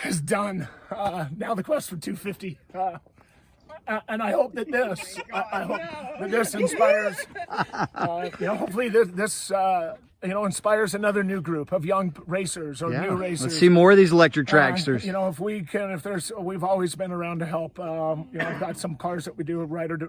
is done. Now the quest for 250. And I hope that this inspires, hopefully this inspires another new group of young racers or new racers. Let's see more of these electric dragsters. We've always been around to help. I've got some cars that we do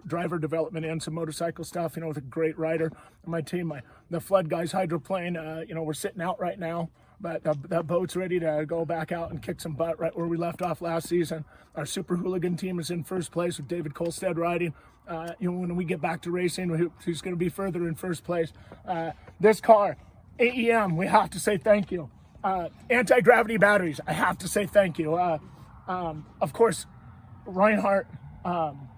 driver development and some motorcycle stuff, with a great rider. My team, the Flood guys, hydroplane, we're sitting out right now. But that boat's ready to go back out and kick some butt right where we left off last season. Our Super Hooligan team is in first place with David Kolstad riding. When we get back to racing, he's going to be further in first place. This car, AEM, we have to say thank you. Anti-gravity batteries, I have to say thank you. Of course, Reinhardt and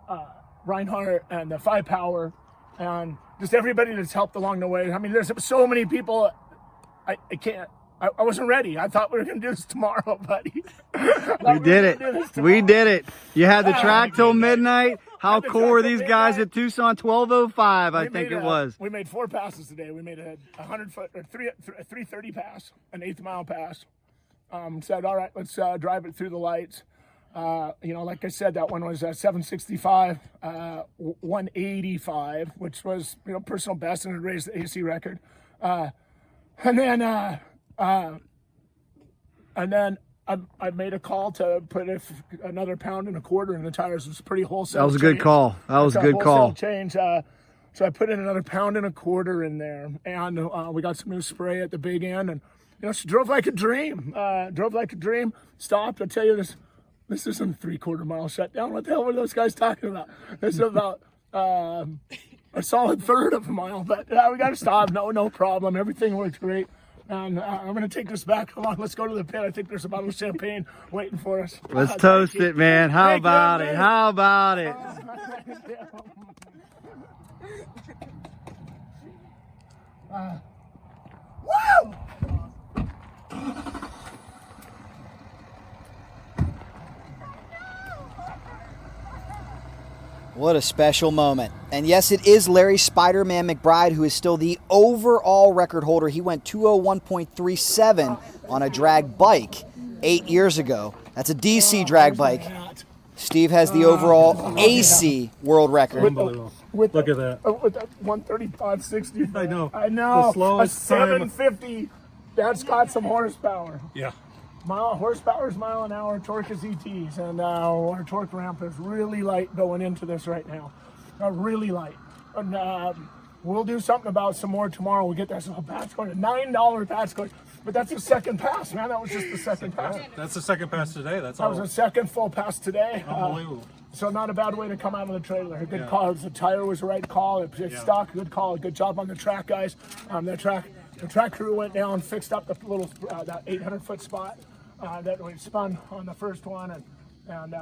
the 5-Power, and just everybody that's helped along the way. There's so many people. I wasn't ready. I thought we were going to do this tomorrow, buddy. We did it. We did it. You had the track till midnight. How cool were these guys at Tucson? 12:05, I think it was. We made 4 passes today. We made a 100-foot, or 330 pass, an 8th mile pass. Said, all right, let's drive it through the lights. Like I said, that one was 765, 185, which was personal best, and it raised the AC record. And then I made a call to put another 1.25 pounds in the tires. It was a pretty wholesale. That was a good call. That was a good call. Change. So I put in another 1.25 pounds in there, and we got some new spray at the big end, and she drove like a dream. Stopped. I tell you this. This isn't a 3/4 mile shutdown. What the hell were those guys talking about? This is about. A solid third of a mile, but we got to stop. No problem. Everything worked great. And I'm going to take this back. Come on, let's go to the pit. I think there's a bottle of champagne waiting for us. Let's toast it, man. How about it? How about it? Woo! What a special moment. And yes, it is Larry Spider-Man McBride who is still the overall record holder. He went 201.37 on a drag bike 8 years ago. That's a DC drag bike. Steve has the overall AC world record. Unbelievable. Look at that. With that 135.60. I know. The slowest a 750. That's got some horsepower. Yeah. Horsepower is mile an hour, torque is ETs, and our torque ramp is really light going into this right now. Really light. And we'll do something about some more tomorrow. We'll get that patch cord, $9 patch cord. But that's the second pass, man. That was just the second pass. That's the second pass today. That's That was all. the second full pass today. Unbelievable. So not a bad way to come out of the trailer. A good call. The tire was the right call. It stuck. Good call. Good job on the track guys. The track crew went down, fixed up the little that 800-foot spot that we spun on the first one, and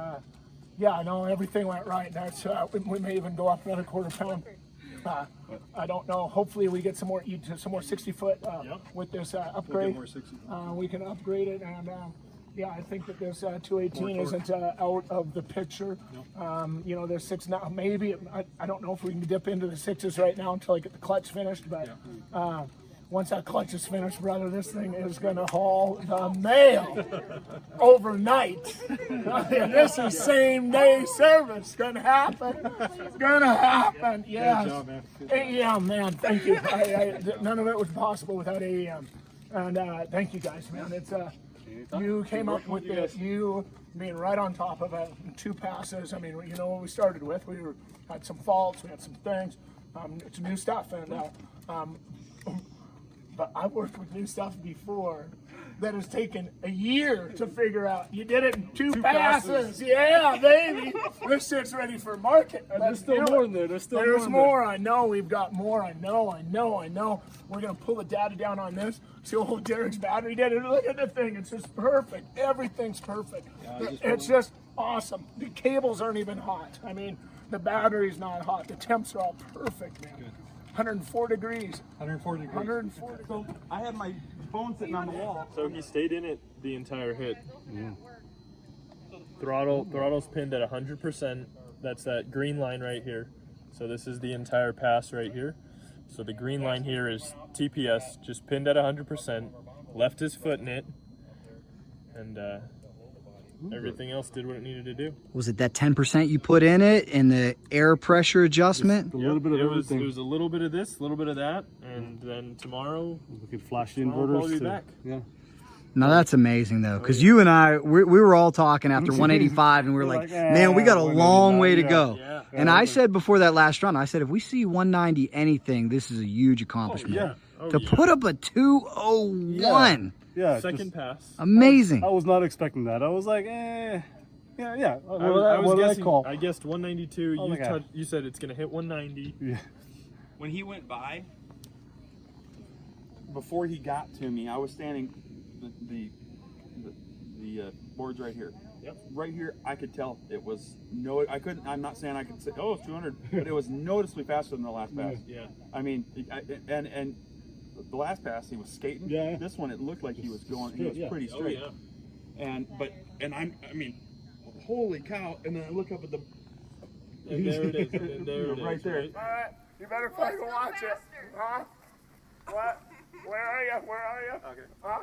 yeah, I know everything went right. That's we may even go up another quarter pound. I don't know. Hopefully, we get some more 60-foot with this upgrade. We'll get more 60. We can upgrade it, and yeah, I think that this 218 isn't out of the picture. You know, there's 6 now. Maybe I don't know if we can dip into the 6s right now until I get the clutch finished. But once that clutch is finished, brother, this thing is gonna haul the mail overnight. And this is same day service. Gonna happen. Gonna happen. Yes. Good job, man. AEM, man. Thank you. None of it was possible without AEM. And thank you guys, man. It's you came up with this. You being right on top of it. 2 passes. I mean, you know what we started with. We had some faults. We had some things. It's new stuff, and but I've worked with new stuff before that has taken a year to figure out. You did it in 2 passes. Yeah, baby. This shit's ready for market. There's still more in there. There's more. I know. We've got more. I know. We're going to pull the data down on this. See what old Derek's battery did. And look at the thing. It's just perfect. Everything's perfect. It's just awesome. The cables aren't even hot. I mean, the battery's not hot. The temps are all perfect, man. 104 degrees. 104 degrees. 104 degrees. So I had my phone sitting on the wall. So he stayed in it the entire hit. Throttle's pinned at 100%. That's that green line right here. So this is the entire pass right here. So the green line here is TPS, just pinned at 100%. Left his foot in it, and everything else did what it needed to do. Was it that 10% you put in it and the air pressure adjustment? A little bit of everything. It was a little bit of this, a little bit of that, and then tomorrow We could flash the I'll inverters. probably be too. back. Yeah. No, that's amazing though, because you and I, we were all talking after 185, and we were like, man, we got a long way to go. Yeah. And I said before that last run, I said, if we see 190 anything, this is a huge accomplishment. To put up a 201, Yeah. Second pass. amazing. I was not expecting that. I was like, yeah. I guessed 192. Oh my God. You said it's gonna hit 190. Yeah. When he went by, before he got to me, I was standing the boards right here. Yep. Right here, I could tell it was I'm not saying I could say, oh, it's 200, but it was noticeably faster than the last pass. Yeah. I mean, and the last pass he was skating. Yeah. This one it looked like he was going. He was pretty straight. Oh, And I mean, holy cow! And then I look up at the. And there it is. And there it is. Right there. All right, you better fucking watch it. Huh? What? Where are you? Okay. Huh?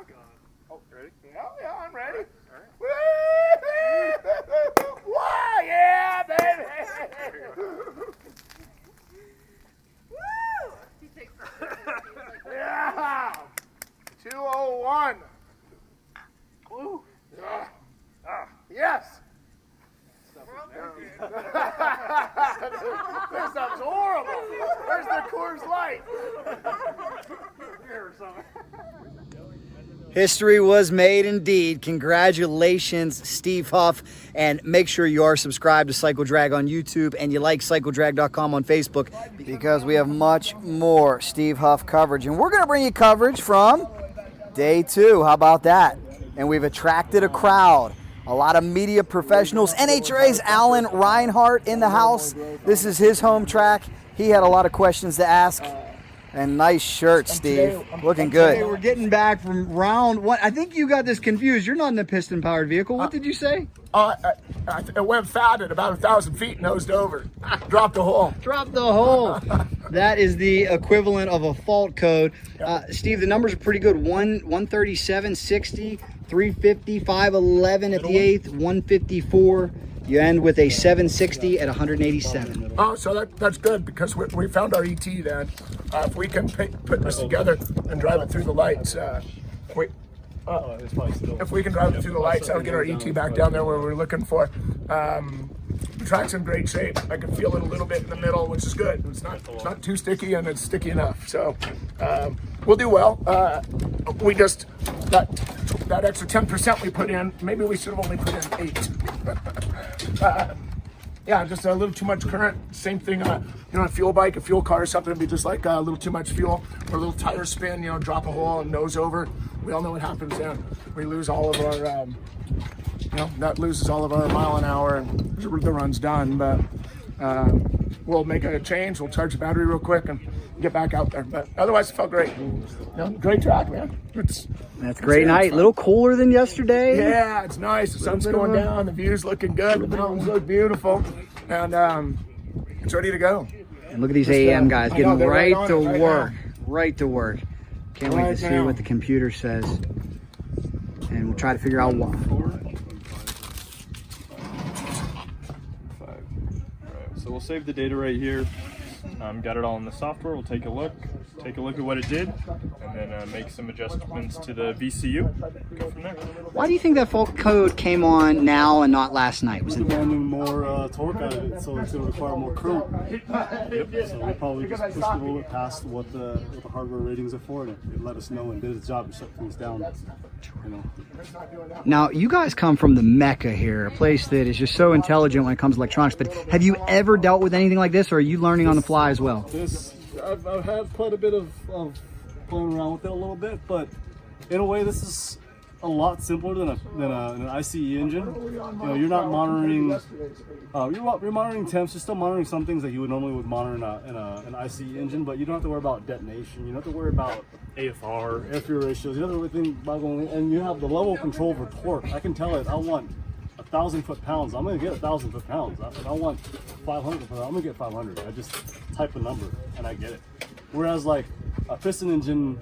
Oh, ready? Yeah, I'm ready. All right. Woo! Wow, yeah, baby! Woo! He takes Yeah! 201. Woo! Yes! This stuff's horrible. Where's the Coors Light? Here or something. History was made indeed. Congratulations, Steve Huff. And make sure you are subscribed to Cycle Drag on YouTube and you like CycleDrag.com on Facebook, because we have much more Steve Huff coverage. And we're going to bring you coverage from day 2. How about that? And we've attracted a crowd. A lot of media professionals. NHRA's Alan Reinhart in the house. This is his home track. He had a lot of questions to ask. And nice shirt, Steve. Looking good. We're getting back from round 1. I think you got this confused. You're not in a piston-powered vehicle. What did you say? It went fat at about 1,000 feet, nosed over. Dropped the hole. Drop the hole. That is the equivalent of a fault code. Steve, the numbers are pretty good. 137, 60, 350, 511 at the 8th, 154. You end with a 760 at 187. Oh, so that's good, because we found our ET then. If we can put this together and drive it through the lights, if we can drive it through the lights, that'll get our ET back down there where we're looking for. The track's in great shape. I can feel it a little bit in the middle, which is good. It's not too sticky, and it's sticky enough. So we'll do well. We just that extra 10% we put in, maybe we should have only put in 8. Yeah, just a little too much current. Same thing, a fuel bike, a fuel car or something would be just like a little too much fuel, or a little tire spin, drop a hole and nose over. We all know what happens then. We lose all of our, that loses all of our mile an hour and the run's done. But we'll make a change. We'll charge the battery real quick and get back out there. But otherwise, it felt great. Great track, man. That's a great night. A little cooler than yesterday. Yeah, it's nice. The sun's going down. The view's looking good. The mountains look beautiful. And it's ready to go. And look at these AM guys getting right to work. Right to work. Can't wait to see what the computer says. And we'll try to figure out why. So we'll save the data right here. Got it all in the software. We'll take a look at what it did, and then make some adjustments to the VCU. Go from there. Why do you think that fault code came on now and not last night? Was it demanding more torque out of it, so it's going to require more current? Yep. So we probably just pushed a little bit past what the hardware ratings are for, and it let us know and did its job to shut things down. Now, you guys come from the Mecca here, a place that is just so intelligent when it comes to electronics, but have you ever dealt with anything like this, or are you learning on the fly as well? I've had quite a bit of playing around with it a little bit, but in a way this is a lot simpler than an ICE engine. You're not monitoring you're monitoring temps. You're still monitoring some things that you would normally monitor in an ICE engine, but you don't have to worry about detonation. You don't have to worry about AFR, air fuel ratios. You don't have to worry about going, and you have the level of control for torque. I can tell it I want 1,000 foot-pounds. I'm going to get 1,000 foot-pounds. If I want 500 foot-pounds, I'm going to get 500. I just type a number and I get it. Whereas like a piston engine,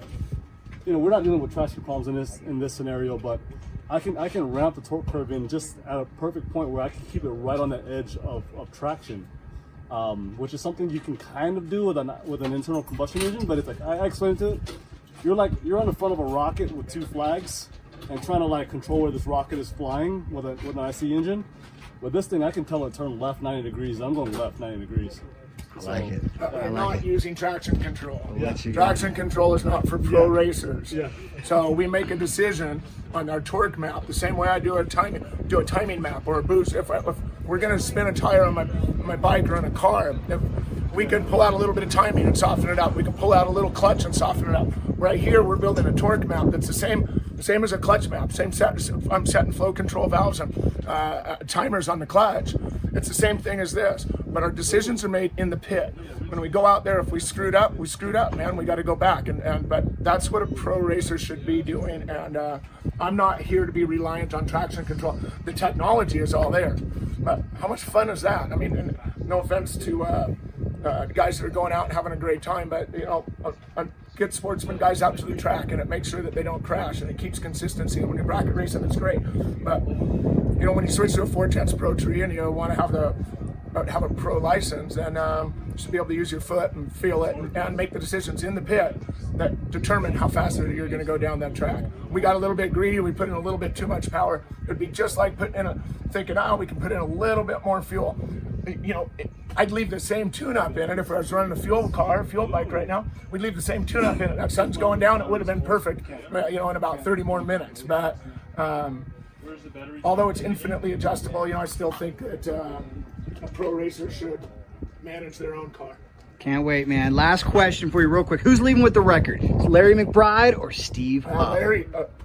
we're not dealing with traction problems in this scenario, but I can ramp the torque curve in just at a perfect point where I can keep it right on the edge of traction, which is something you can kind of do with an internal combustion engine. But it's like I explained to it, you're on the front of a rocket with 2 flags and trying to control where this rocket is flying with an IC engine. With this thing, I can tell it turn left 90 degrees. I'm going left 90 degrees. I like it. I'm not using traction control. Traction control is not for pro racers. Yeah. So we make a decision on our torque map the same way I do a timing map or a boost. If we're going to spin a tire on my bike or on a car, if we can pull out a little bit of timing and soften it up. We can pull out a little clutch and soften it up. Right here, we're building a torque map that's the same as a clutch map. I'm setting flow control valves and timers on the clutch. It's the same thing as this, but our decisions are made in the pit. When we go out there, if we screwed up, man. We got to go back, but that's what a pro racer should be doing. And I'm not here to be reliant on traction control. The technology is all there, but how much fun is that? I mean, no offense to guys that are going out and having a great time, but get sportsman guys out to the track, and it makes sure that they don't crash, and it keeps consistency. And when you're bracket racing, it's great. But when you switch to a 410 Pro Tree and you want to have a pro license, then you should be able to use your foot and feel it and make the decisions in the pit that determine how fast you're going to go down that track. We got a little bit greedy. We put in a little bit too much power. It'd be just like thinking, we can put in a little bit more fuel. I'd leave the same tune-up in it if I was running a fuel bike right now. We'd leave the same tune-up in it. That sun's going down, it would have been perfect, in about 30 more minutes. But although it's infinitely adjustable, I still think that a pro racer should manage their own car. Can't wait, man. Last question for you real quick. Who's leaving with the record? Larry McBride or Steve Huff?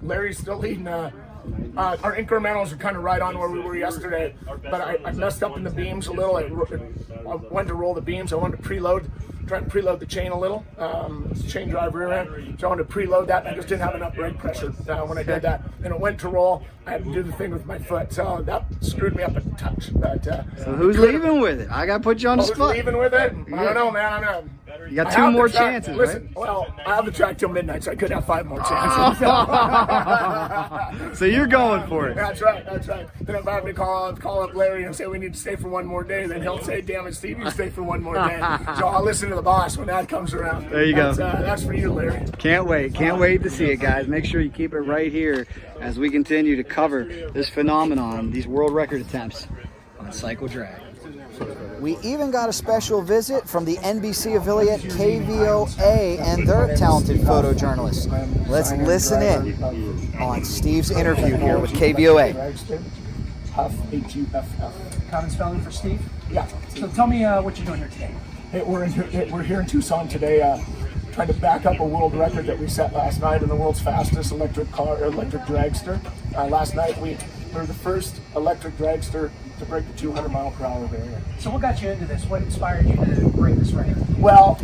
Larry's still leading. Our incrementals are kind of right on where we were yesterday, but I messed up in the beams a little. I went to roll the beams. I wanted to try and preload the chain a little. It's a chain drive rear end, so I wanted to preload that, and I just didn't have enough brake pressure when I did that. And it went to roll. I had to do the thing with my foot, so that screwed me up a touch. But, so who's leaving with it? I got to put you on the spot. Who's leaving with it? I don't know, man. You got 2 more chances, listen, right? Well, I have the track till midnight, so I could have 5 more chances. So you're going for it. That's right. Then if I have to call up Larry and say we need to stay for 1 more day, then he'll say, damn it, Steve, you stay for 1 more day. So I'll listen to the boss when that comes around. There you go. That's for you, Larry. Can't wait to see it, guys. Make sure you keep it right here as we continue to cover this phenomenon, these world record attempts on Cycle Drag. We even got a special visit from the NBC affiliate KVOA and their talented photojournalists. Let's listen in on Steve's interview here with KVOA. Huff, H-U-F-F. Common spelling for Steve? Yeah. So tell me what you're doing here today. Hey, we're here in Tucson today trying to back up a world record that we set last night in the world's fastest electric dragster. Last night we were the first electric dragster to break the 200-mile-per-hour barrier. So what got you into this? What inspired you to break this record? Well,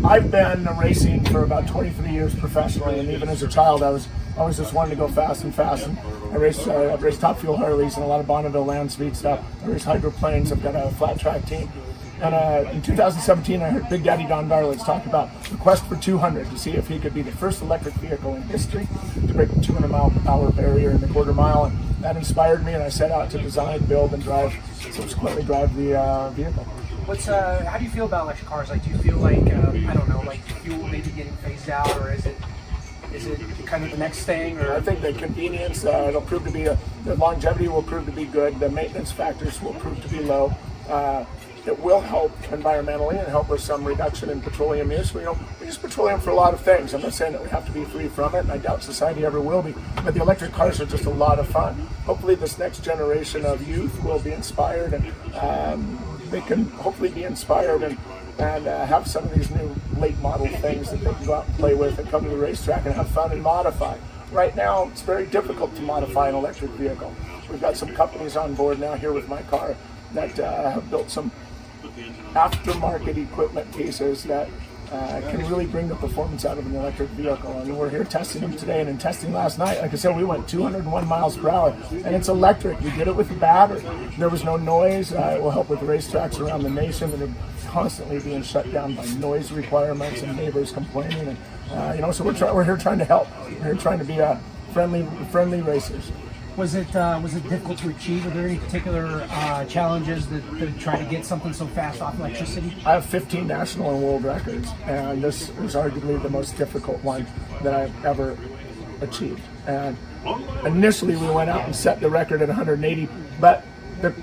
I've been racing for about 23 years professionally, and even as a child I was always just wanting to go fast and fast. And I've raced top fuel Harleys and a lot of Bonneville land speed stuff. I race hydroplanes. I've got a flat track team. And in 2017, I heard Big Daddy Don Garlits talk about the quest for 200 to see if he could be the first electric vehicle in history to break the 200-mile-per-hour barrier in the quarter mile. And that inspired me, and I set out to design, build, and subsequently drive the vehicle. How do you feel about electric cars? Like, do you feel like, I don't know, like fuel maybe getting phased out, or is it kind of the next thing? Or I think the convenience, it'll prove to be the longevity will prove to be good. The maintenance factors will prove to be low. It will help environmentally and help with some reduction in petroleum use. We use petroleum for a lot of things. I'm not saying that we have to be free from it, and I doubt society ever will be. But the electric cars are just a lot of fun. Hopefully this next generation of youth will be inspired, and they can hopefully be inspired and have some of these new late model things that they can go out and play with and come to the racetrack and have fun and modify. Right now, it's very difficult to modify an electric vehicle. We've got some companies on board now here with my car that have built some aftermarket equipment pieces that can really bring the performance out of an electric vehicle. And we're here testing them today, and in testing last night, like I said, we went 201 miles per hour, and it's electric. We did it with a battery. There was no noise. It will help with racetracks around the nation that are constantly being shut down by noise requirements and neighbors complaining. And so we're here trying to help. We're here trying to be friendly racers. Was it difficult to achieve? Were there any particular challenges that try to get something so fast off electricity? I have 15 national and world records, and this is arguably the most difficult one that I've ever achieved. And initially we went out and set the record at 180, but the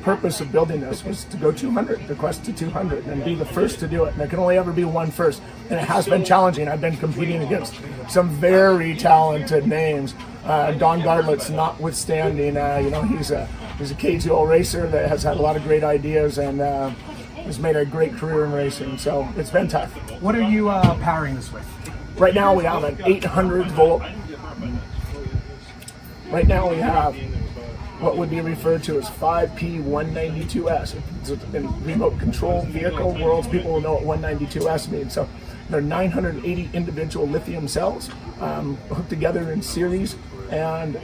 purpose of building this was to go 200, the quest to 200, and be the first to do it. And there can only ever be one first, and it has been challenging. I've been competing against some very talented names. Don Garlits notwithstanding, he's a KGO racer that has had a lot of great ideas and has made a great career in racing. So it's been tough. What are you powering this with? Right now we have an 800 volt. Right now we have what would be referred to as 5P192S. It's in remote control vehicle worlds. People will know what 192S means. So there are 980 individual lithium cells hooked together in series, and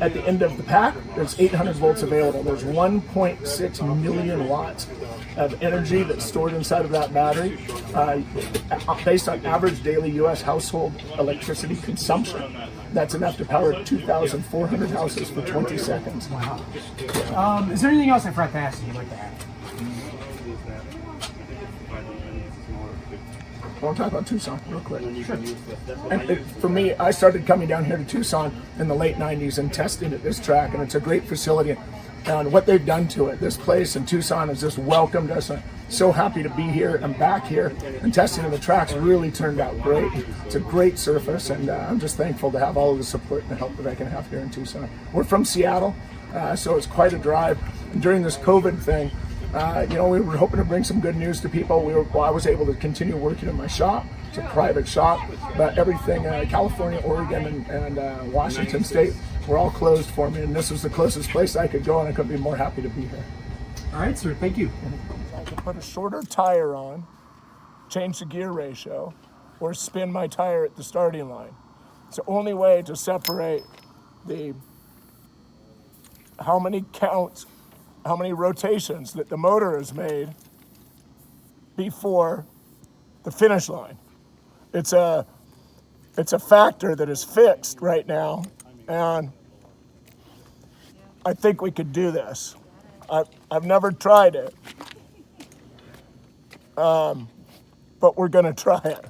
at the end of the pack, there's 800 volts available. There's 1.6 million watts of energy that's stored inside of that battery, based on average daily U.S. household electricity consumption. That's enough to power 2,400 houses for 20 seconds. Wow. Is there anything else I forgot to ask you like that? I want to talk about Tucson real quick. Sure. And for me, I started coming down here to Tucson in the late 90s and testing at this track, and it's a great facility. And what they've done to it, this place in Tucson has just welcomed us. I'm so happy to be here. I'm back here, and testing of the tracks really turned out great. It's a great surface, and I'm just thankful to have all of the support and the help that I can have here in Tucson. We're from Seattle, so it's quite a drive. And during this COVID thing, we were hoping to bring some good news to people. I was able to continue working in my shop. It's a private shop, but everything, California, Oregon, and Washington State were all closed for me, and this was the closest place I could go, and I couldn't be more happy to be here. All right, sir, thank you. I could put a shorter tire on, change the gear ratio, or spin my tire at the starting line. It's the only way to separate how many counts, how many rotations that the motor has made before the finish line. It's a factor that is fixed right now, and I think we could do this. I've never tried it, but we're gonna try it.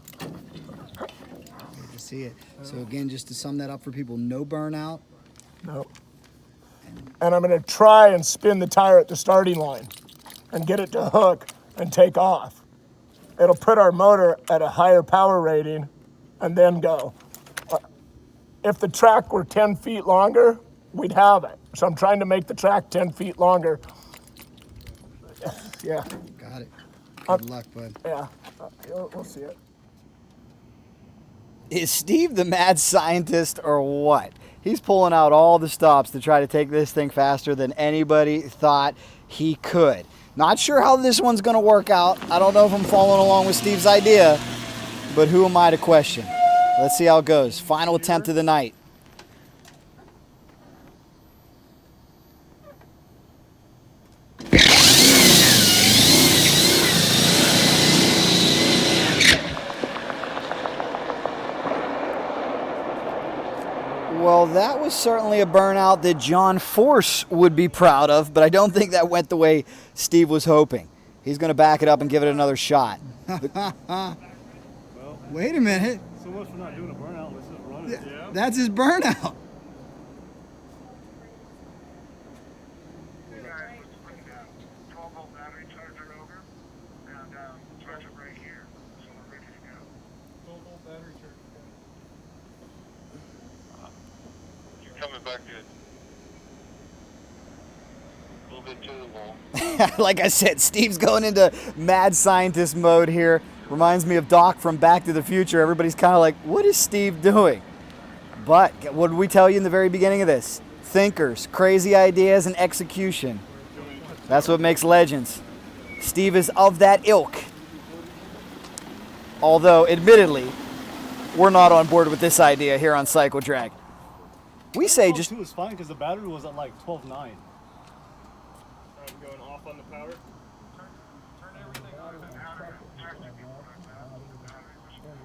Good to see it. So again, just to sum that up for people, no burnout. No. And I'm gonna try and spin the tire at the starting line. and get it to hook and take off. It'll put our motor at a higher power rating and then go. If the track were 10 feet longer, we'd have it. So I'm trying to make the track 10 feet longer. Yeah. Got it. Good luck, bud. Yeah, we'll see it. Is Steve the mad scientist or what? He's pulling out all the stops to try to take this thing faster than anybody thought he could. Not sure how this one's going to work out. I don't know if I'm following along with Steve's idea, but who am I to question? Let's see how it goes. Final attempt of the night. Well, that was certainly a burnout that John Force would be proud of, but I don't think that went the way Steve was hoping. He's going to back it up and give it another shot. Wait a minute. So much for not doing a burnout. Let's just run it. Yeah. That's his burnout. Coming back good. A little bit to the wall. Like I said, Steve's going into mad scientist mode here. Reminds me of Doc from Back to the Future. Everybody's kind of like, what is Steve doing? But what did we tell you in the very beginning of this? Thinkers, crazy ideas, and execution. That's what makes legends. Steve is of that ilk. Although, admittedly, we're not on board with this idea here on Cycle Drag. We say just... It was fine because the battery was at like 12.9. I'm going off on the power.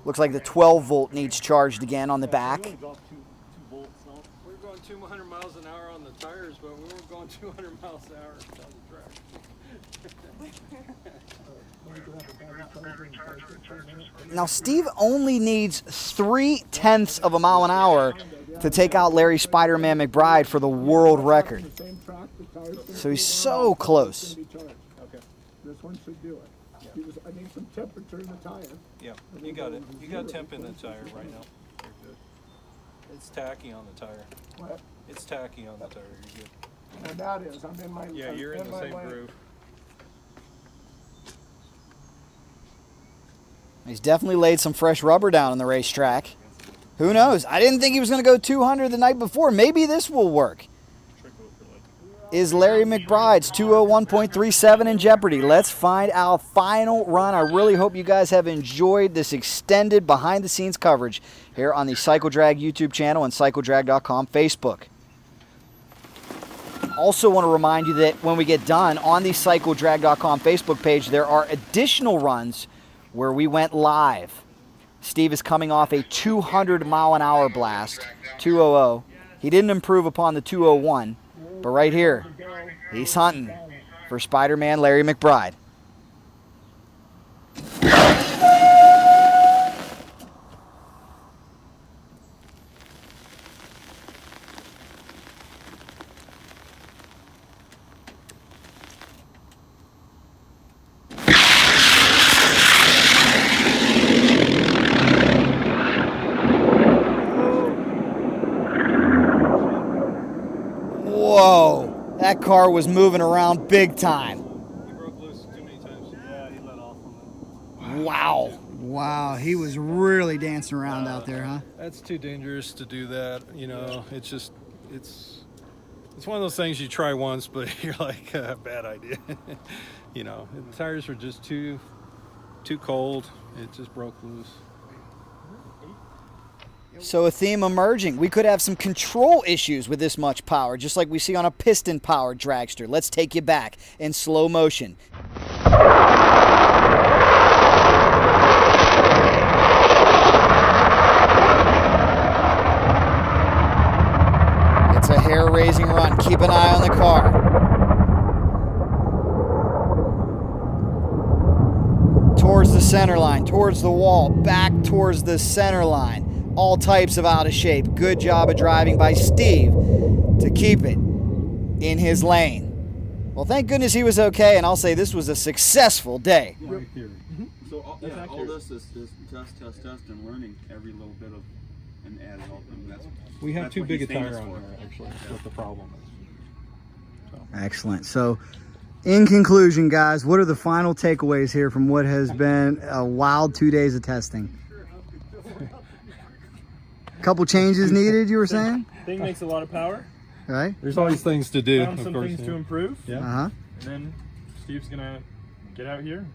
Looks like the 12 volt needs charged again on the back. We only dropped two volts now. We were going 200 miles an hour on the tires, but we weren't going 200 miles an hour down the track. Now, Steve only needs 0.3 of a mile an hour to take out Larry Spider-Man McBride for the world record. So he's so close. This one should do it. I need some temperature in the tire. Yeah, you got it. You got temp in the tire right now. You're good. It's tacky on the tire. What? It's tacky on the tire. You're good. And that is, I'm in my... Yeah, you're in the my same lane. groove. He's definitely laid some fresh rubber down on the racetrack. Who knows? I didn't think he was going to go 200 the night before. Maybe this will work. Is Larry McBride's 201.37 in jeopardy? Let's find out. Final run. I really hope you guys have enjoyed this extended behind-the-scenes coverage here on the Cycle Drag YouTube channel and CycleDrag.com Facebook. Also want to remind you that when we get done on the CycleDrag.com Facebook page, there are additional runs where we went live. Steve is coming off a 200 mile an hour blast, 200. He didn't improve upon the 201, but right here, he's hunting for Spider-Man Larry McBride. Whoa, that car was moving around big time. He broke loose too many times. Yeah, he let off on that. Wow. Wow, he was really dancing around out there, huh? That's too dangerous to do that. You know, it's just, it's one of those things you try once, but you're like, bad idea. You know, the tires were just too cold. It just broke loose. So a theme emerging. We could have some control issues with this much power, just like we see on a piston-powered dragster. Let's take you back in slow motion. It's a hair-raising run. Keep an eye on the car. Towards the center line, towards the wall, back towards the center line. All types of out of shape. Good job of driving by Steve to keep it in his lane. Well, thank goodness he was okay, and I'll say this was a successful day. So all this is test, and learning every little bit of and add it all. We have too big a tire on there, actually. That's what the problem is. Excellent. So, in conclusion, guys, what are the final takeaways here from what has been a wild 2 days of testing? Couple changes needed, you were saying? Thing makes a lot of power. Right. There's always things to do. Found some things to improve. Yeah. Uh-huh. And then Steve's gonna get out here,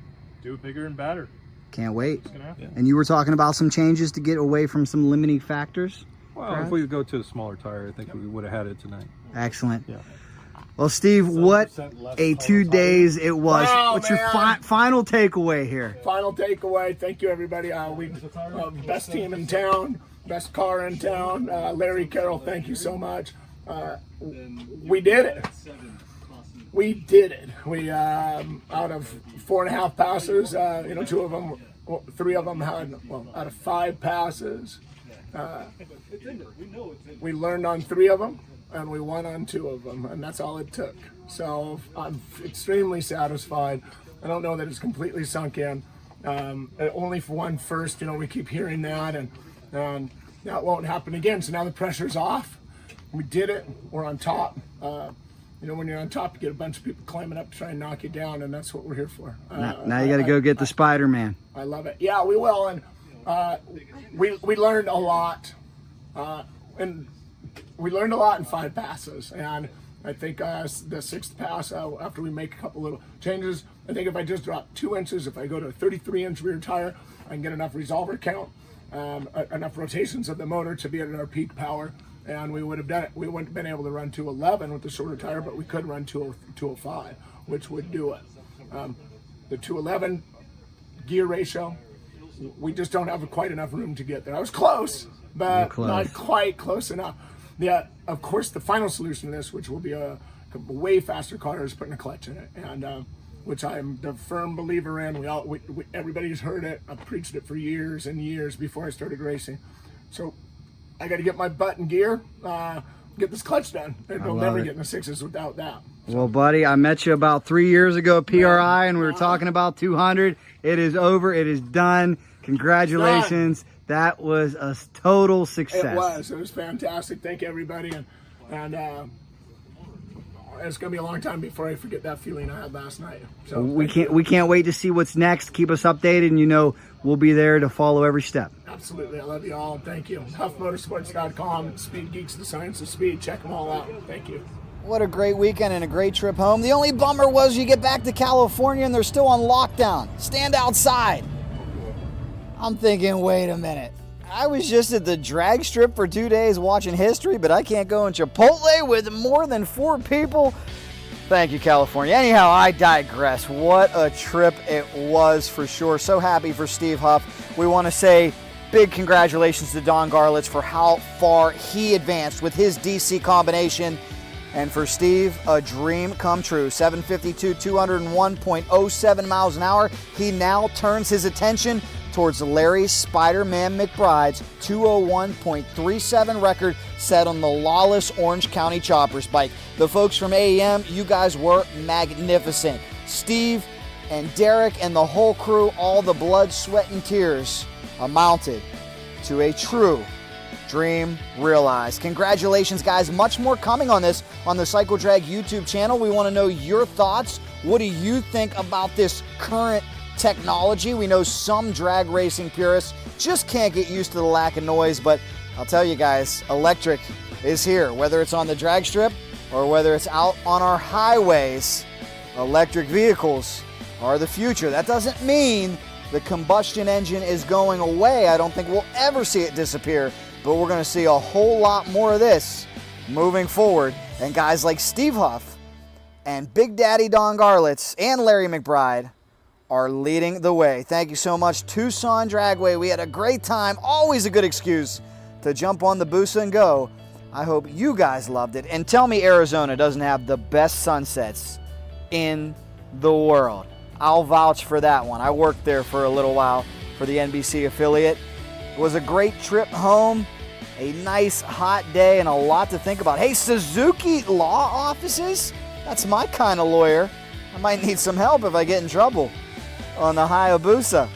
do it bigger and badder. Can't wait. It's gonna happen. And you were talking about some changes to get away from some limiting factors? Well, if we go to a smaller tire, I think we would have had it tonight. Excellent. Yeah. Well, Steve, what a 2 days it was. Wow, What's man. your final takeaway here? Final takeaway. Thank you, everybody. Best team in town, best car in town. Larry Carroll, thank you so much. We did it. We did it. We out of 4.5 passes, three of them had out of 5 passes. We learned on 3 of them, and we won on 2 of them, and that's all it took. So I'm extremely satisfied. I don't know that it's completely sunk in. Only for one first, we keep hearing that, and that won't happen again. So now the pressure's off. We did it. We're on top. When you're on top, you get a bunch of people climbing up to try and knock you down, and that's what we're here for. Now you got to go get the Spider-Man. I love it. Yeah, we will, and we learned a lot, and we learned a lot in 5 passes. And I think the 6th pass, after we make a couple little changes, I think if I just drop 2 inches, if I go to a 33-inch rear tire, I can get enough resolver count, enough rotations of the motor to be at our peak power. And we would have done it. We wouldn't have been able to run 211 with the shorter tire, but we could run 205, which would do it. The 211 gear ratio, we just don't have quite enough room to get there. I was close, but not quite close enough. Yeah, of course, the final solution to this, which will be a way faster car, is putting a clutch in it, and which I'm the firm believer in. Everybody's heard it. I've preached it for years and years before I started racing. So I got to get my butt in gear, get this clutch done. It'll never get in the 6s without that. Well, buddy, I met you about 3 years ago at PRI, and we were talking about 200. It is over. It is done. Congratulations. That was a total success. It was fantastic. Thank you, everybody. And it's going to be a long time before I forget that feeling I had last night. So we can't wait to see what's next. Keep us updated, and we'll be there to follow every step. Absolutely. I love you all. Thank you. HuffMotorsports.com, Speed Geeks, the Science of Speed. Check them all out. Thank you. What a great weekend and a great trip home. The only bummer was you get back to California and they're still on lockdown. Stand outside. I'm thinking, wait a minute. I was just at the drag strip for 2 days watching history, but I can't go in Chipotle with more than 4 people. Thank you, California. Anyhow, I digress. What a trip it was for sure. So happy for Steve Huff. We want to say big congratulations to Don Garlits for how far he advanced with his DC combination. And for Steve, a dream come true. 752, 201.07 miles an hour. He now turns his attention towards Larry Spider-Man McBride's 201.37 record set on the lawless Orange County Choppers bike. The folks from AEM, you guys were magnificent. Steve and Derek and the whole crew, all the blood, sweat, and tears amounted to a true dream realized. Congratulations, guys. Much more coming on this on the Cycle Drag YouTube channel. We want to know your thoughts. What do you think about this current technology? We know some drag racing purists just can't get used to the lack of noise, but I'll tell you guys, electric is here. Whether it's on the drag strip or whether it's out on our highways, electric vehicles are the future. That doesn't mean the combustion engine is going away. I don't think we'll ever see it disappear, but we're going to see a whole lot more of this moving forward. And guys like Steve Huff and Big Daddy Don Garlits and Larry McBride are leading the way. Thank you so much, Tucson Dragway. We had a great time. Always a good excuse to jump on the Busa and go. I hope you guys loved it. And tell me Arizona doesn't have the best sunsets in the world. I'll vouch for that one. I worked there for a little while for the NBC affiliate. It was a great trip home, a nice hot day, and a lot to think about. Hey, Suzuki law offices, That's my kind of lawyer. I might need some help if I get in trouble on the Hayabusa.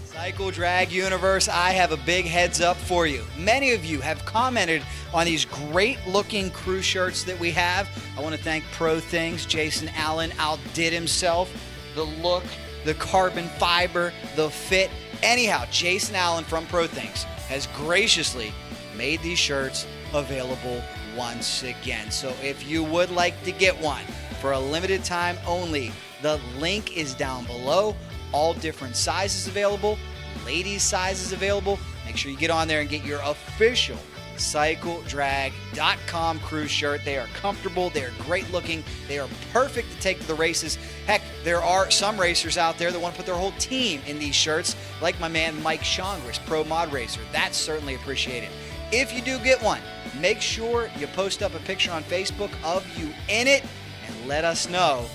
Cycle Drag Universe, I have a big heads up for you. Many of you have commented on these great looking crew shirts that we have. I want to thank Pro Things. Jason Allen outdid himself. The look, the carbon fiber, the fit. Anyhow, Jason Allen from Pro Things has graciously made these shirts available once again. So if you would like to get one for a limited time only, the link is down below. All different sizes available, ladies sizes available. Make sure you get on there and get your official CycleDrag.com crew shirt. They are comfortable, they are great looking, they are perfect to take to the races. Heck, there are some racers out there that want to put their whole team in these shirts, like my man Mike Shongris, Pro Mod Racer. That's certainly appreciated. If you do get one, make sure you post up a picture on Facebook of you in it and let us know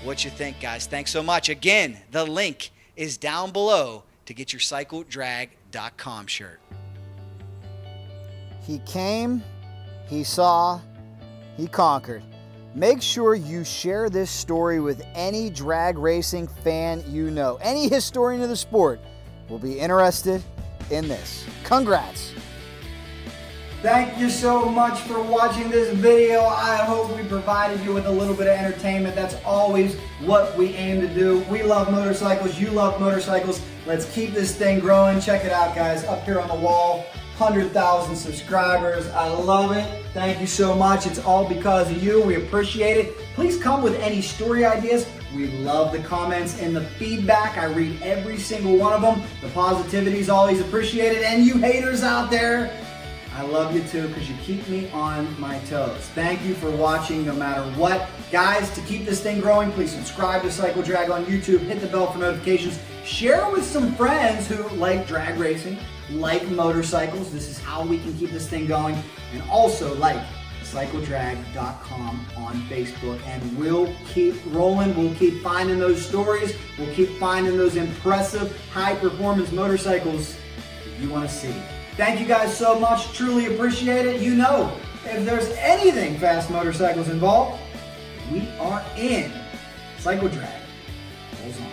what you think, guys. Thanks so much. Again, the link is down below to get your CycleDrag.com shirt. He came, he saw, he conquered. Make sure you share this story with any drag racing fan you know. Any historian of the sport will be interested in this. Congrats. Thank you so much for watching this video. I hope we provided you with a little bit of entertainment. That's always what we aim to do. We love motorcycles. You love motorcycles. Let's keep this thing growing. Check it out, guys. Up here on the wall, 100,000 subscribers. I love it. Thank you so much. It's all because of you. We appreciate it. Please come with any story ideas. We love the comments and the feedback. I read every single one of them. The positivity is always appreciated. And you haters out there, I love you too because you keep me on my toes. Thank you for watching no matter what. Guys, to keep this thing growing, please subscribe to Cycle Drag on YouTube, hit the bell for notifications, share with some friends who like drag racing, like motorcycles. This is how we can keep this thing going. And also like CycleDrag.com on Facebook. And we'll keep rolling. We'll keep finding those stories. We'll keep finding those impressive high-performance motorcycles that you want to see. Thank you guys so much. Truly appreciate it. You know, if there's anything fast motorcycles involved, we are in. Cycle Drag rolls on.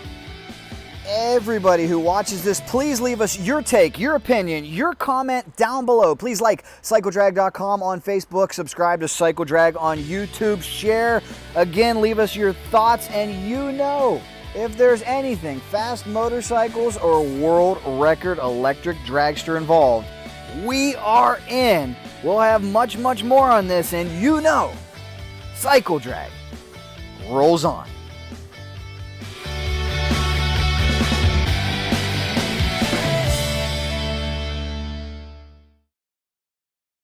Everybody who watches this, please leave us your take, your opinion, your comment down below. Please like CycleDrag.com on Facebook, subscribe to Cycle Drag on YouTube, share. Again, leave us your thoughts, and you know, if there's anything fast motorcycles or world record electric dragster involved, we are in. We'll have much, much more on this, and you know, Cycle Drag rolls on.